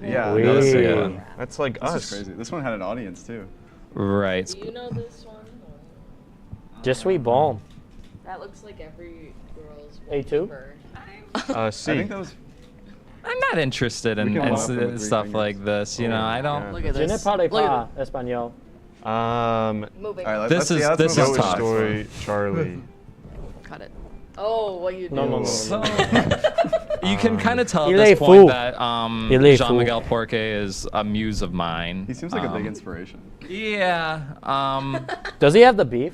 Yeah, Weird. That's a good one. That's like This us. is crazy. This one had an audience too. Right. Do you know this one? Je suis bon. That looks like every girl's A2? wallpaper. C. I think that was. I'm not interested in stuff like this. I don't. Look at Je ne this. parle Look pas at espagnol. Moving. All right, This is tough. Story, Charlie. Cut it. Oh, what you do? No. So, you can kind of tell Il at est this point fou. that Il est Jean fou. Miguel Porque is a muse of mine. He seems like a big inspiration. Yeah. Does he have the beef?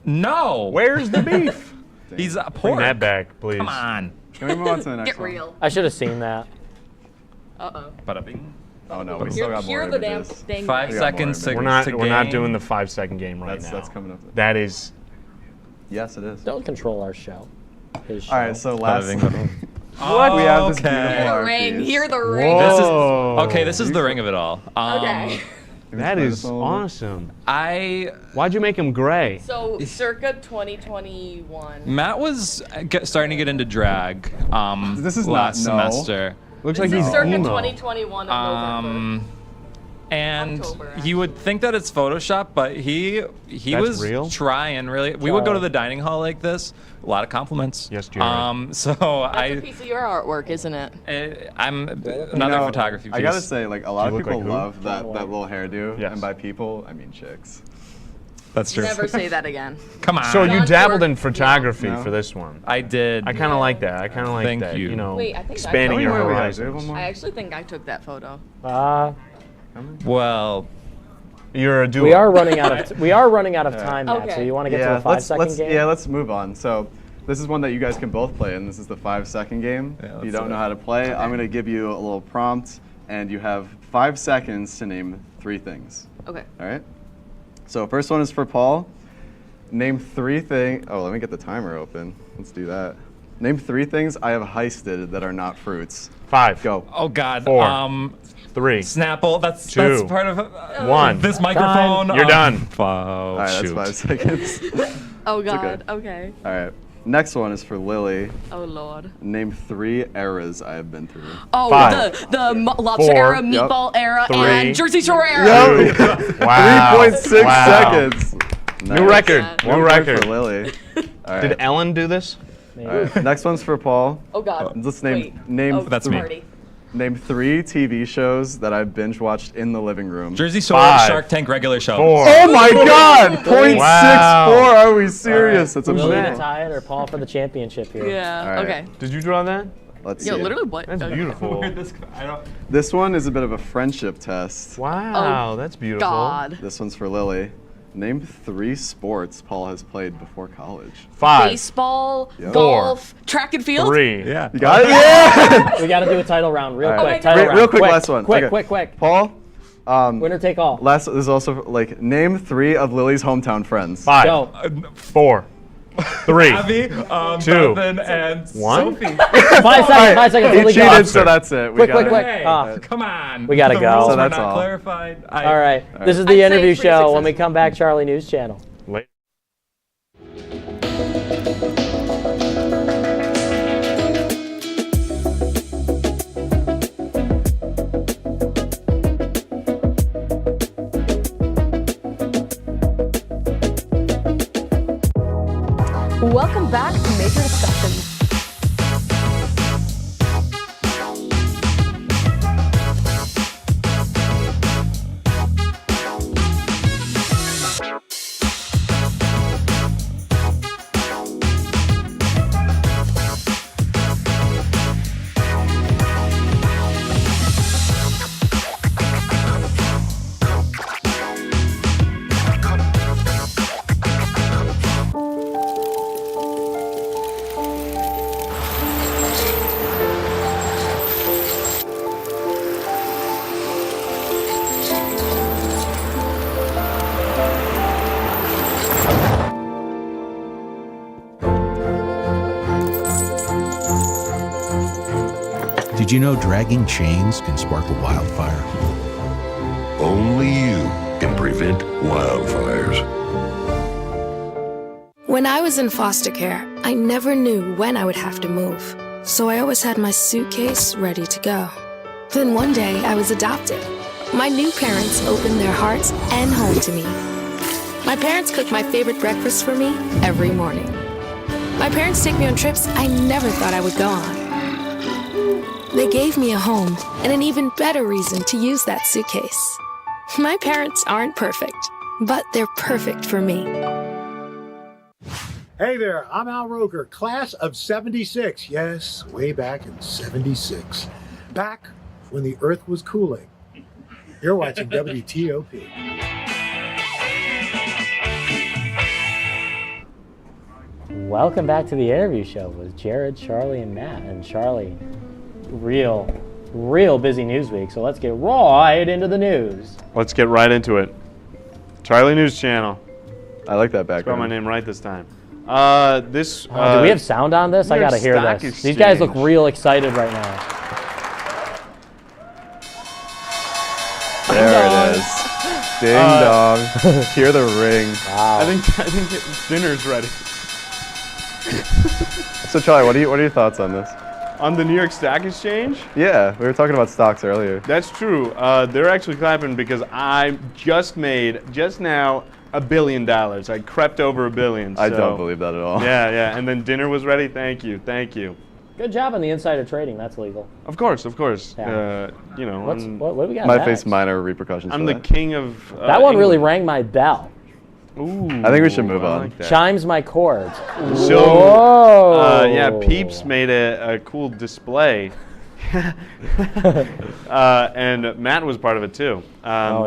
No. Where's the beef? He's a Bring pork. that back, please. Come on. Can we move on to the next Get one? real. I should have seen that. Uh-oh. Bada bing. Oh no, we still got more Hear the damn images. thing. 5 We got seconds more to images. We're not game. doing the 5-second game right now. That's coming up. That is. Yes, it is. Don't control our show. His show. All right, so last. Bing. What? We have this beautiful Hear the art ring. piece. Hear the ring. This is the ring of it all. Okay. That is awesome. I Why'd you make him gray? So, circa 2021. Matt was starting to get into drag This is last not, no. semester. Looks This like is he's circa emo. 2021 of November. And October, you would think that it's Photoshop, but he That's was real? trying really. We would go to the dining hall like this. A lot of compliments. Yes, Jared. So That's a piece of your artwork, isn't it? I'm another photography piece. I gotta say, like a lot You of look people like who? love that little hairdo, Yes. and by people, I mean chicks. That's true. Never say that again. Come on. So you John dabbled Pork- in photography No. for this one. I did. I kind of like that. I kind of like Thank that. you. You know, Wait, I think I expanding know your where we are. horizons. I actually think I took that photo. Well, You're a duo. We are running out of time, Matt. So Okay. you want to get to the 5-second game? Yeah, let's move on. So this is one that you guys can both play, and this is the 5-second game. Yeah, If you let's don't do know it. how to play, I'm gonna give you a little prompt, and you have 5 seconds to name 3 things. Okay. All right. So first one is for Paul. Name 3 things. Oh, let me get the timer open. Let's do that. Name 3 things I have heisted that are not fruits. 5. Go. oh God. 4. 3. Snapple. That's 2. part of 1. this microphone. You're done. Oh, All right, shoot. that's 5 seconds. Oh, It's God. Okay. All right. Next one is for Lily. Oh, Lord. Name 3 eras I have been through. Oh, 5. the lobster 4. era, meatball era, 3. and Jersey Shore era. Wow. 3.6 Wow. seconds. New record. One New point record. for Lily. All right. Did Ellen do this? All right. Next one's for Paul. Oh God. Let's Wait. name. Oh, That's me. party. Name 3 TV shows that I've binge watched in the living room. Jersey Shore, 5, Shark Tank, regular show. 4. Oh my God! .64. Wow. Are we serious? That's Lily to amazing. tie it or Paul for the championship here? Yeah. All right. Okay. Did you draw that? Let's Yo, see. literally what? That's Okay. beautiful. This one is a bit of a friendship test. Wow, that's beautiful. God. This one's for Lily. Name 3 sports Paul has played before college. 5. Baseball, Yep. golf, track and field. 3. Yeah. You got it? Yeah! We got to do a title round real All quick. right. Title round. Real quick, last one. Quick, Okay. quick, quick. Paul, Winner take all. last is also like name 3 of Lily's hometown friends. 5. Go. 4. 3. Abby, 2. Bethany, and 1. Sophie. 5 seconds. 5 seconds. He Lily, go. cheated, so that's it. Quick, got quick, it. quick. Hey, Ah. come on. We gotta The go. rules So were that's not all. clarified. All right. This is I'd the say interview pretty show. When we successful. come back, Charlie News Channel. Late. Welcome back to Major Discussions. Did you know dragging chains can spark a wildfire? Only you can prevent wildfires. When I was in foster care, I never knew when I would have to move, so I always had my suitcase ready to go. Then one day, I was adopted. My new parents opened their hearts and home to me. My parents cook my favorite breakfast for me every morning. My parents take me on trips I never thought I would go on. They gave me a home and an even better reason to use that suitcase. My parents aren't perfect, but they're perfect for me. Hey there, I'm Al Roker, class of 76. Yes, way back in 76. Back when the earth was cooling. You're watching WTOP. Welcome back to the interview show with Jared, Charlie, and Matt. And Charlie, real busy news week, so let's get right into the news. Let's get right into it. Charlie News Channel. I like that Spell background. my name right this time. Do we have sound on this? I gotta hear Stock this. These guys look Exchange. real excited right now. There it is. Ding dong. Hear the ring. Wow. I think dinner's ready. So Charlie, what are your thoughts on this? On the New York Stock Exchange? Yeah, we were talking about stocks earlier. That's true. They're actually clapping because I just now $1 billion. I crept over $1 billion. I so- don't believe that at all. Yeah. And then dinner was ready. Thank you. Good job on the insider trading. That's legal. Of course. Yeah. You know, What do we got Might next? face minor repercussions. I'm for the that. king of. That one really England. rang my bell. Ooh. I think we should move on. like that. Chimes my chords. So, Whoa. yeah, Peeps made a cool display. And Matt was part of it too. now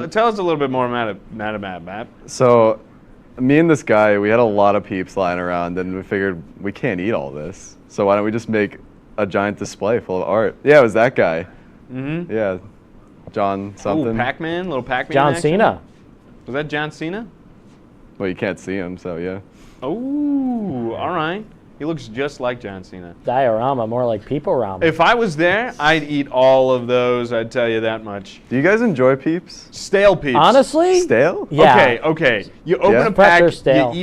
Tell us a little bit more, Matt. So, me and this guy, we had a lot of peeps lying around, and we figured we can't eat all this. So why don't we just make a giant display full of art? Yeah, it was that guy. Mm-hmm. Yeah, John something. Ooh, Pac-Man, little Pac-Man. John action? Cena. Was that John Cena? Well, you can't see him, so yeah. Oh, all right. He looks just like John Cena. Diorama, more like Peeporama. If I was there, I'd eat all of those. I'd tell you that much. Do you guys enjoy peeps? Stale Peeps. Honestly? Stale? Yeah. Okay. You open Yeah? a pack, Pressure stale. you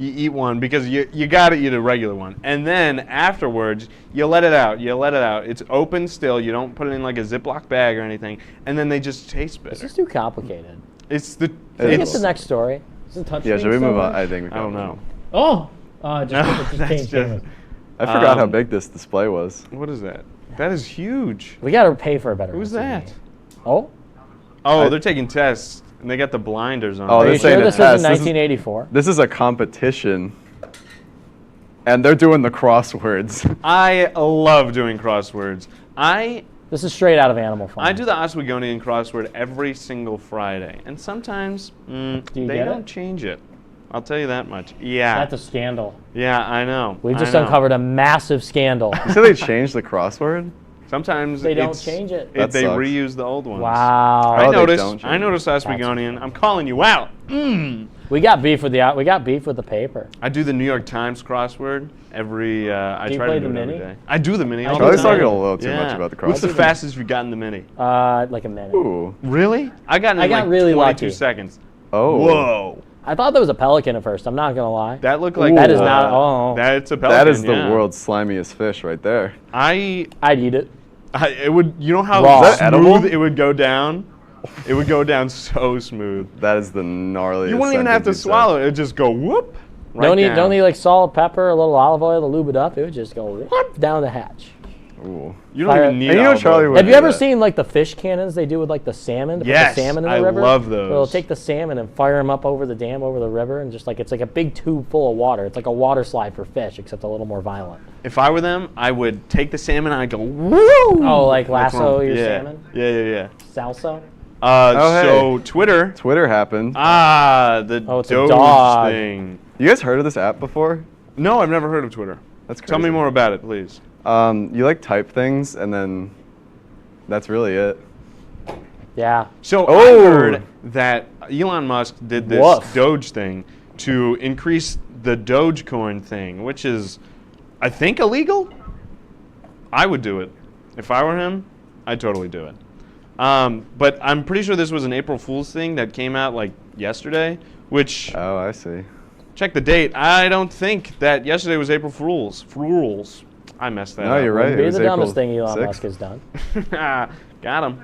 eat one because you got to eat a regular one. And then afterwards, you let it out. It's open still. You don't put it in like a Ziploc bag or anything. And then they just taste This better. is too complicated. It's the Can we get to the next story? Is it touch Yeah, screen should we still move on? there? I think we I don't know. Oh! Just, No, just that's change just- cameras. I forgot how big this display was. What is that? That is huge. We gotta pay for a better Who's one. that? Oh? Oh, they're taking tests, and they got the blinders on. Oh, Are they're you saying sure a this test. isn't 1984? This is a competition. And they're doing the crosswords. I love doing crosswords. This is straight out of Animal Farm. I do the Oswegonian crossword every single Friday, and sometimes you they get don't it? change it. I'll tell you that much. Yeah. That's a scandal. Yeah, I know. We've just I know. uncovered a massive scandal. You said they changed the crossword? Sometimes They don't it's- change it. That they sucks. reuse the old ones. Wow. I Oh, they noticed. don't I noticed Oswegonian. I'm calling you out. We got beef with the paper. I do the New York Times crossword every. I Do you try play to do the it every mini? day. I do the mini. all the Charlie's time. talking a little too much about the What's the crossword. fastest you've gotten the mini? Like a minute. Ooh. Really? I got it in got like really 22 lucky. seconds. Oh. Whoa. I thought that was a pelican at first. I'm not gonna lie. That looked like that is not. Oh, That's a pelican. That is the yeah. world's slimiest fish right there. I'd eat it. It would. You know how Raw. Is that edible? smooth it would go down? It would go down so smooth. That is the gnarliest. You wouldn't even have to sentence you've swallow it. It would just go whoop. Right don't down. need like salt, pepper, a little olive oil to lube it up. It would just go whoop down the hatch. said. Ooh. You don't Fire- even need. And you know olive Charlie oil. would Have you do ever that. seen like the fish cannons they do with like the salmon? To Yes, put the salmon in the I river? love They'll those. take the salmon and fire them up over the dam, over the river, and just like it's like a big tube full of water. It's like a water slide for fish, except a little more violent. If I were them, I would take the salmon and I'd go woo. Oh, like That's lasso wrong. your Yeah. salmon? Yeah. Salsa? Oh, So hey. Twitter. Twitter happened. The Oh, it's a Doge dog. thing. You guys heard of this app before? No, I've never heard of Twitter. That's crazy. Tell me more about it, please. You like type things and then that's really it. Yeah. So I Oh. heard that Elon Musk did this Woof. Doge thing to increase the Dogecoin thing, which is, I think, illegal. I would do it. If I were him, I'd totally do it. But I'm pretty sure this was an April Fool's thing that came out like yesterday, which, Oh, I see. check the date. I don't think that yesterday was April Fool's. Fools. I messed that No, up. you're right. It Be was the dumbest April thing Elon 6th. Musk has done. Got him.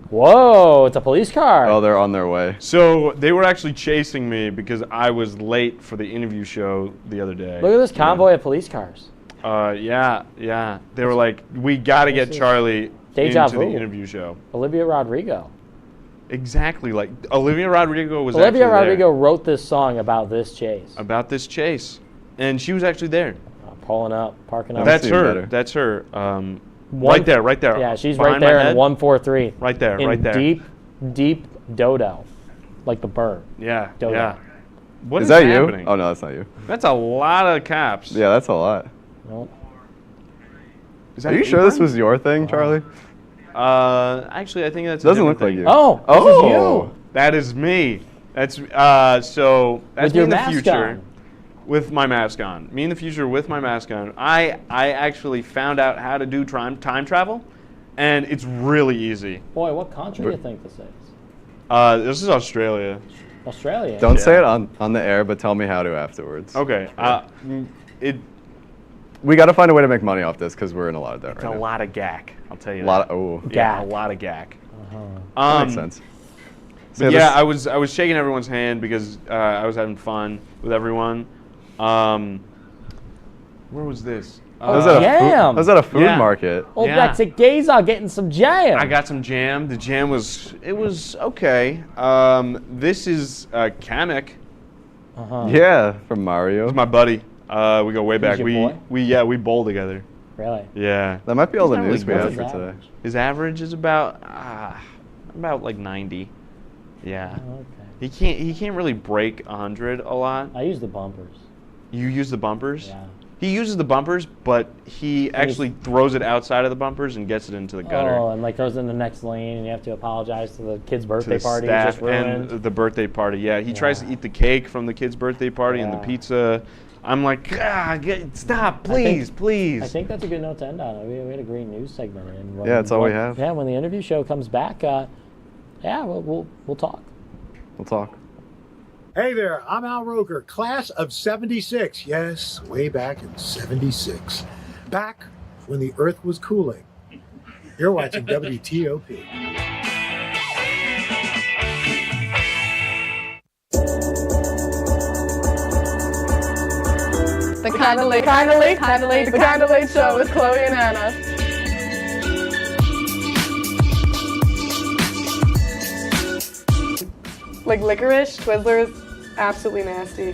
Whoa, it's a police car. Oh, they're on their way. So they were actually chasing me because I was late for the interview show the other day. Look at this convoy of police cars. Yeah. They were like, we got to get This is Charlie deja into vu. the interview show. Olivia Rodrigo. Exactly. Like Olivia Rodrigo was Olivia actually Rodrigo wrote this song about this chase. there. About this chase, and she was actually there. Pulling up, parking up. That's seen her. better. That's her. Right there. Yeah, she's Behind right my there in head. 143. Right there. In Right there. deep dodo, like the bird. Yeah. Dodo. Yeah. What Is that you? happening? Oh no, that's not you. That's a lot of caps. Yeah, that's a lot. Nope. Is Are that you an sure this apron? was your thing, Charlie? Actually, I think that's. Doesn't a look like different you. thing. Oh, Oh. this is you. That is me. That's so. That's With me your in the mask future. on. With my mask on. Me in the future with my mask on. I actually found out how to do time travel, and it's really easy. Boy, what country do you think this is? This is Australia. Australia. Don't say it on the air, but tell me how to afterwards. Okay. We got to find a way to make money off this because we're in a lot of debt It's right a now. lot of gack. I'll tell you A that. lot of Yeah, a Gack. lot of gack. that makes sense. So But yeah, yeah, this- I was shaking everyone's hand because I was having fun with everyone. Where was this? I was at a food Yeah. market. Old Yeah. Mexican gays are getting some jam. I got some jam. The jam was okay. This is Kamek. Yeah, from Mario. He's my buddy. We go way back. your boy? We bowl together. Really? Yeah. That might be all He's the not news we really have good. for today. His average is about like 90. Yeah. Oh, okay. He can't really break 100 a lot. I use the bumpers. You use the bumpers? Yeah. He uses the bumpers, but he actually throws it outside of the bumpers and gets it into the gutter. Oh, and like goes in the next lane, and you have to apologize to the kid's To birthday the party. staff Just ruined. and the birthday party. Yeah, he tries to eat the cake from the kid's birthday party and the Yeah. pizza. I'm like, stop, please, please. I think that's a good note to end on. We had a great news segment. And when, Yeah, that's all we have. Yeah, when the interview show comes back, we'll talk. We'll talk. Hey there, I'm Al Roker, class of 76. Yes, way back in 76. Back when the earth was cooling. You're watching WTOP. Kinda late, kinda late, kinda late. The Kinda Late Show with Chloe and Anna. Like licorice, Twizzlers, absolutely nasty.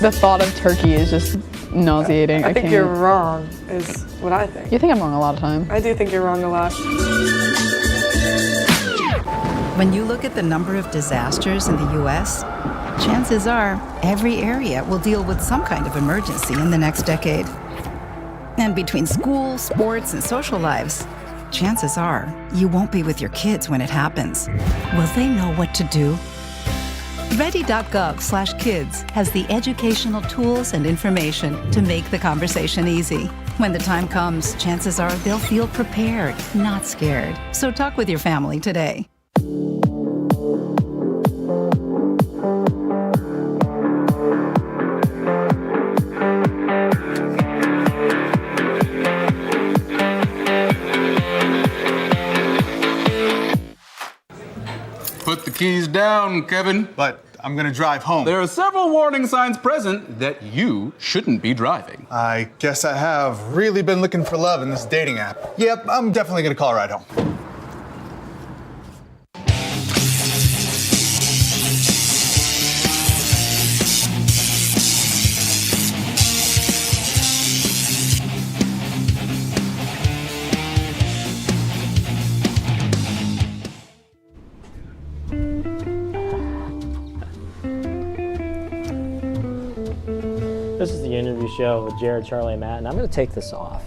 The thought of turkey is just nauseating. I think you're wrong, is what I think. You think I'm wrong a lot of time. I do think you're wrong a lot. When you look at the number of disasters in the U.S., chances are every area will deal with some kind of emergency in the next decade. And between school, sports, and social lives, chances are you won't be with your kids when it happens. Will they know what to do? Ready.gov/kids has the educational tools and information to make the conversation easy. When the time comes, chances are they'll feel prepared, not scared. So talk with your family today. Put the keys down, Kevin. But I'm gonna drive home. There are several warning signs present that you shouldn't be driving. I guess I have really been looking for love in this dating app. Yep, I'm definitely gonna call a ride home. This is the interview show with Jared, Charlie, and Matt, and I'm going to take this off.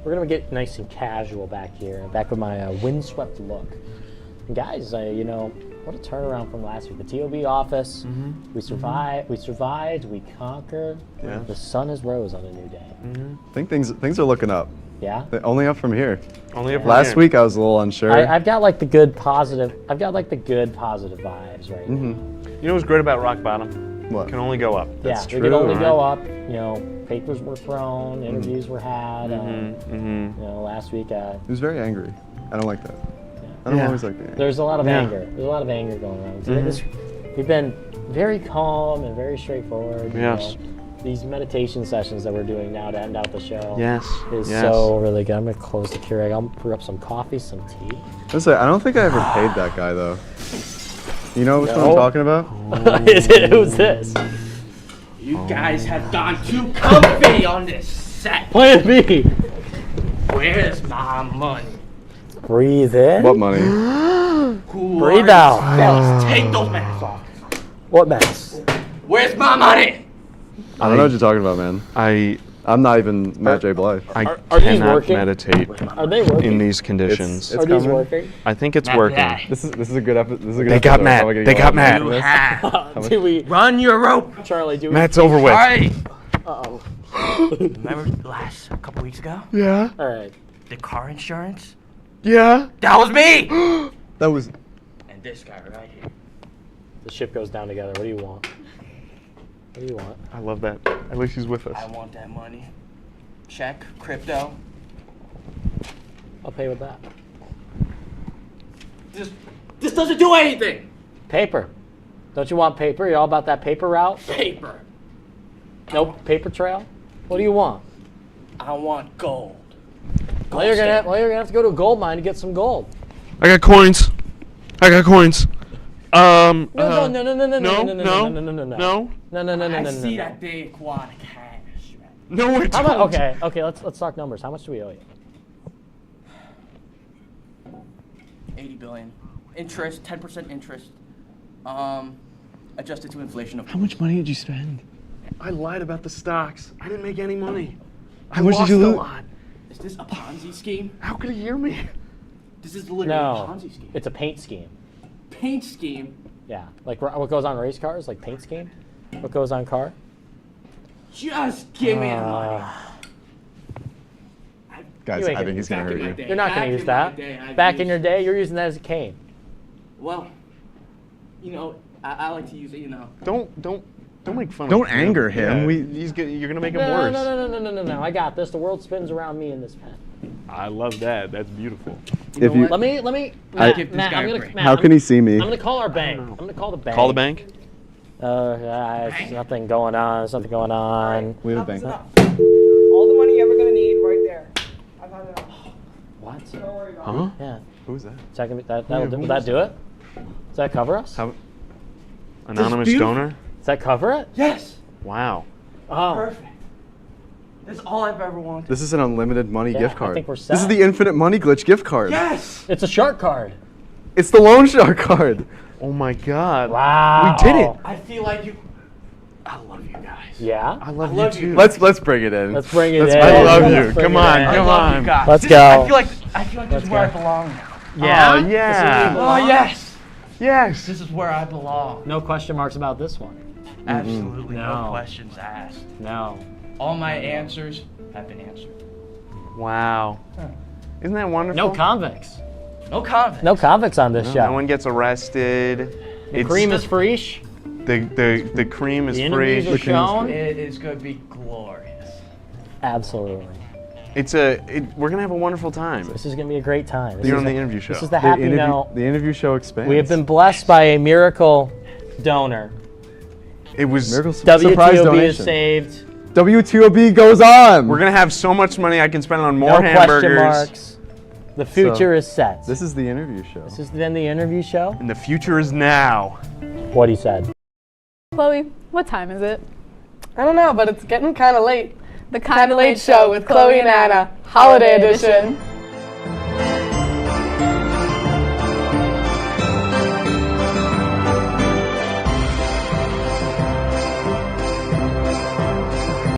We're going to get nice and casual back here, back with my windswept look. And guys, what a turnaround from last week. The TOB office, we survived, we conquered. Yeah. The sun has rose on a new day. I think things are looking up. Yeah? Only up from here. Only up from Last here. week I was a little unsure. I've got like the good positive vibes right now. You know what's great about rock bottom? What? Can only go up. Yeah, we could only go up. Papers were thrown, interviews were had. Last week. He was very angry. I don't like that. I don't always like that. There's a lot of anger. There's a lot of anger going on. We've been very calm and very straightforward. Yes. These meditation sessions that we're doing now to end out the show is Yes. so really good. I'm going to close the Keurig. I'll brew up some coffee, some tea. Listen, I don't think I ever paid that guy though. You know which one I'm talking about? Who's this? You guys have gone too comfy on this set. Plan B. Where's my money? Breathe in. What money? Breathe out. Fellas, take those masks off. What mask? Where's my money? I don't know what you're talking about, man. I'm not even Matt J. Blythe. I Are these cannot working? meditate Are they working? in these conditions. Are these working? I think it's working. This is a good episode. They got Matt. They got Matt. You have. Do we Run your rope. Charlie, do we? Matt's over with. Sorry. Uh-oh. Remember last a couple weeks ago? Yeah. All right. The car insurance? Yeah. That was me. That was. And this guy right here. The ship goes down together. What do you want? What do you want? I love that. At least he's with us. I want that money. Check, crypto. I'll pay with that. This doesn't do anything. Paper. Don't you want paper? You all about that paper route? Paper. Nope. Paper trail? What do you want? I want gold. Well, you're gonna have to go to a gold mine to get some gold. I got coins. No. I see that big quad of cash, man. No, I How don't. much? Okay. Let's talk numbers. How much do we owe you? 80 billion. Interest, 10% interest. Adjusted to inflation of. How much money did you spend? I lied about the stocks. I didn't make any money. How much did you lose? Is this a Ponzi scheme? How could he hear me? This is literally a Ponzi scheme. It's a paint scheme. Paint scheme? Yeah, like what goes on race cars, like paint scheme. What goes on car? Just give me the money. Guys, I think he's gonna hurt you. You're not gonna use that. Back in your day, you're using that as a cane. Well, I like to use it. Don't make fun. Don't of him. anger him. Yeah. You're gonna make him worse. No. I got this. The world spins around me in this pen. I love that. That's beautiful. If you, Let me. Give this Matt, guy I'm a gonna. break. Matt, how can he see me? I'm gonna call our bank. I'm gonna call the bank. Call the bank. Nothing going on. There's nothing going on. We have a bank. All the money you're ever gonna need right there. I've had enough. What? Don't worry about Huh? Yeah. Who's that? Is that gonna be, will that do it? Does that cover us? Anonymous donor? Does that cover it? Yes. Wow. Oh. Perfect. That's all I've ever wanted. This is an unlimited money gift card. I think we're set. This is the infinite money glitch gift card. Yes. It's a shark card. It's the loan shark card. Oh my God. Wow. We did it. I feel like you. I love you guys. Yeah. I love you too. Let's bring it in. Let's bring it in. I love you. Let's bring Come it on, in. come I love on. you guys. Let's This- go. I feel like this is where I belong now. Yeah. Oh, yeah. Oh yes. Yes. This is where I belong. No question marks about this one. Absolutely no No. questions asked. No. All my answers have been answered. Wow. Isn't that wonderful? No convicts. No convicts. No convicts on this show. No one gets arrested. The cream is free. The cream is The free. interviews are shown. It is going to be glorious. Absolutely. We're gonna have a wonderful time. This is gonna be a great time. You're on the interview show. This is the happy now. The interview show expands. We have been blessed by a miracle donor. It was Miracle surprise WTOP is donation. saved. WTOP goes on. We're gonna have so much money I can spend on more No question hamburgers. marks. The future is set. This is the interview show. This is then the interview show. And the future is now. What he said. Chloe, what time is it? I don't know, but it's getting kind of late. The Kind of Late Show with Chloe and Anna, Holiday Edition.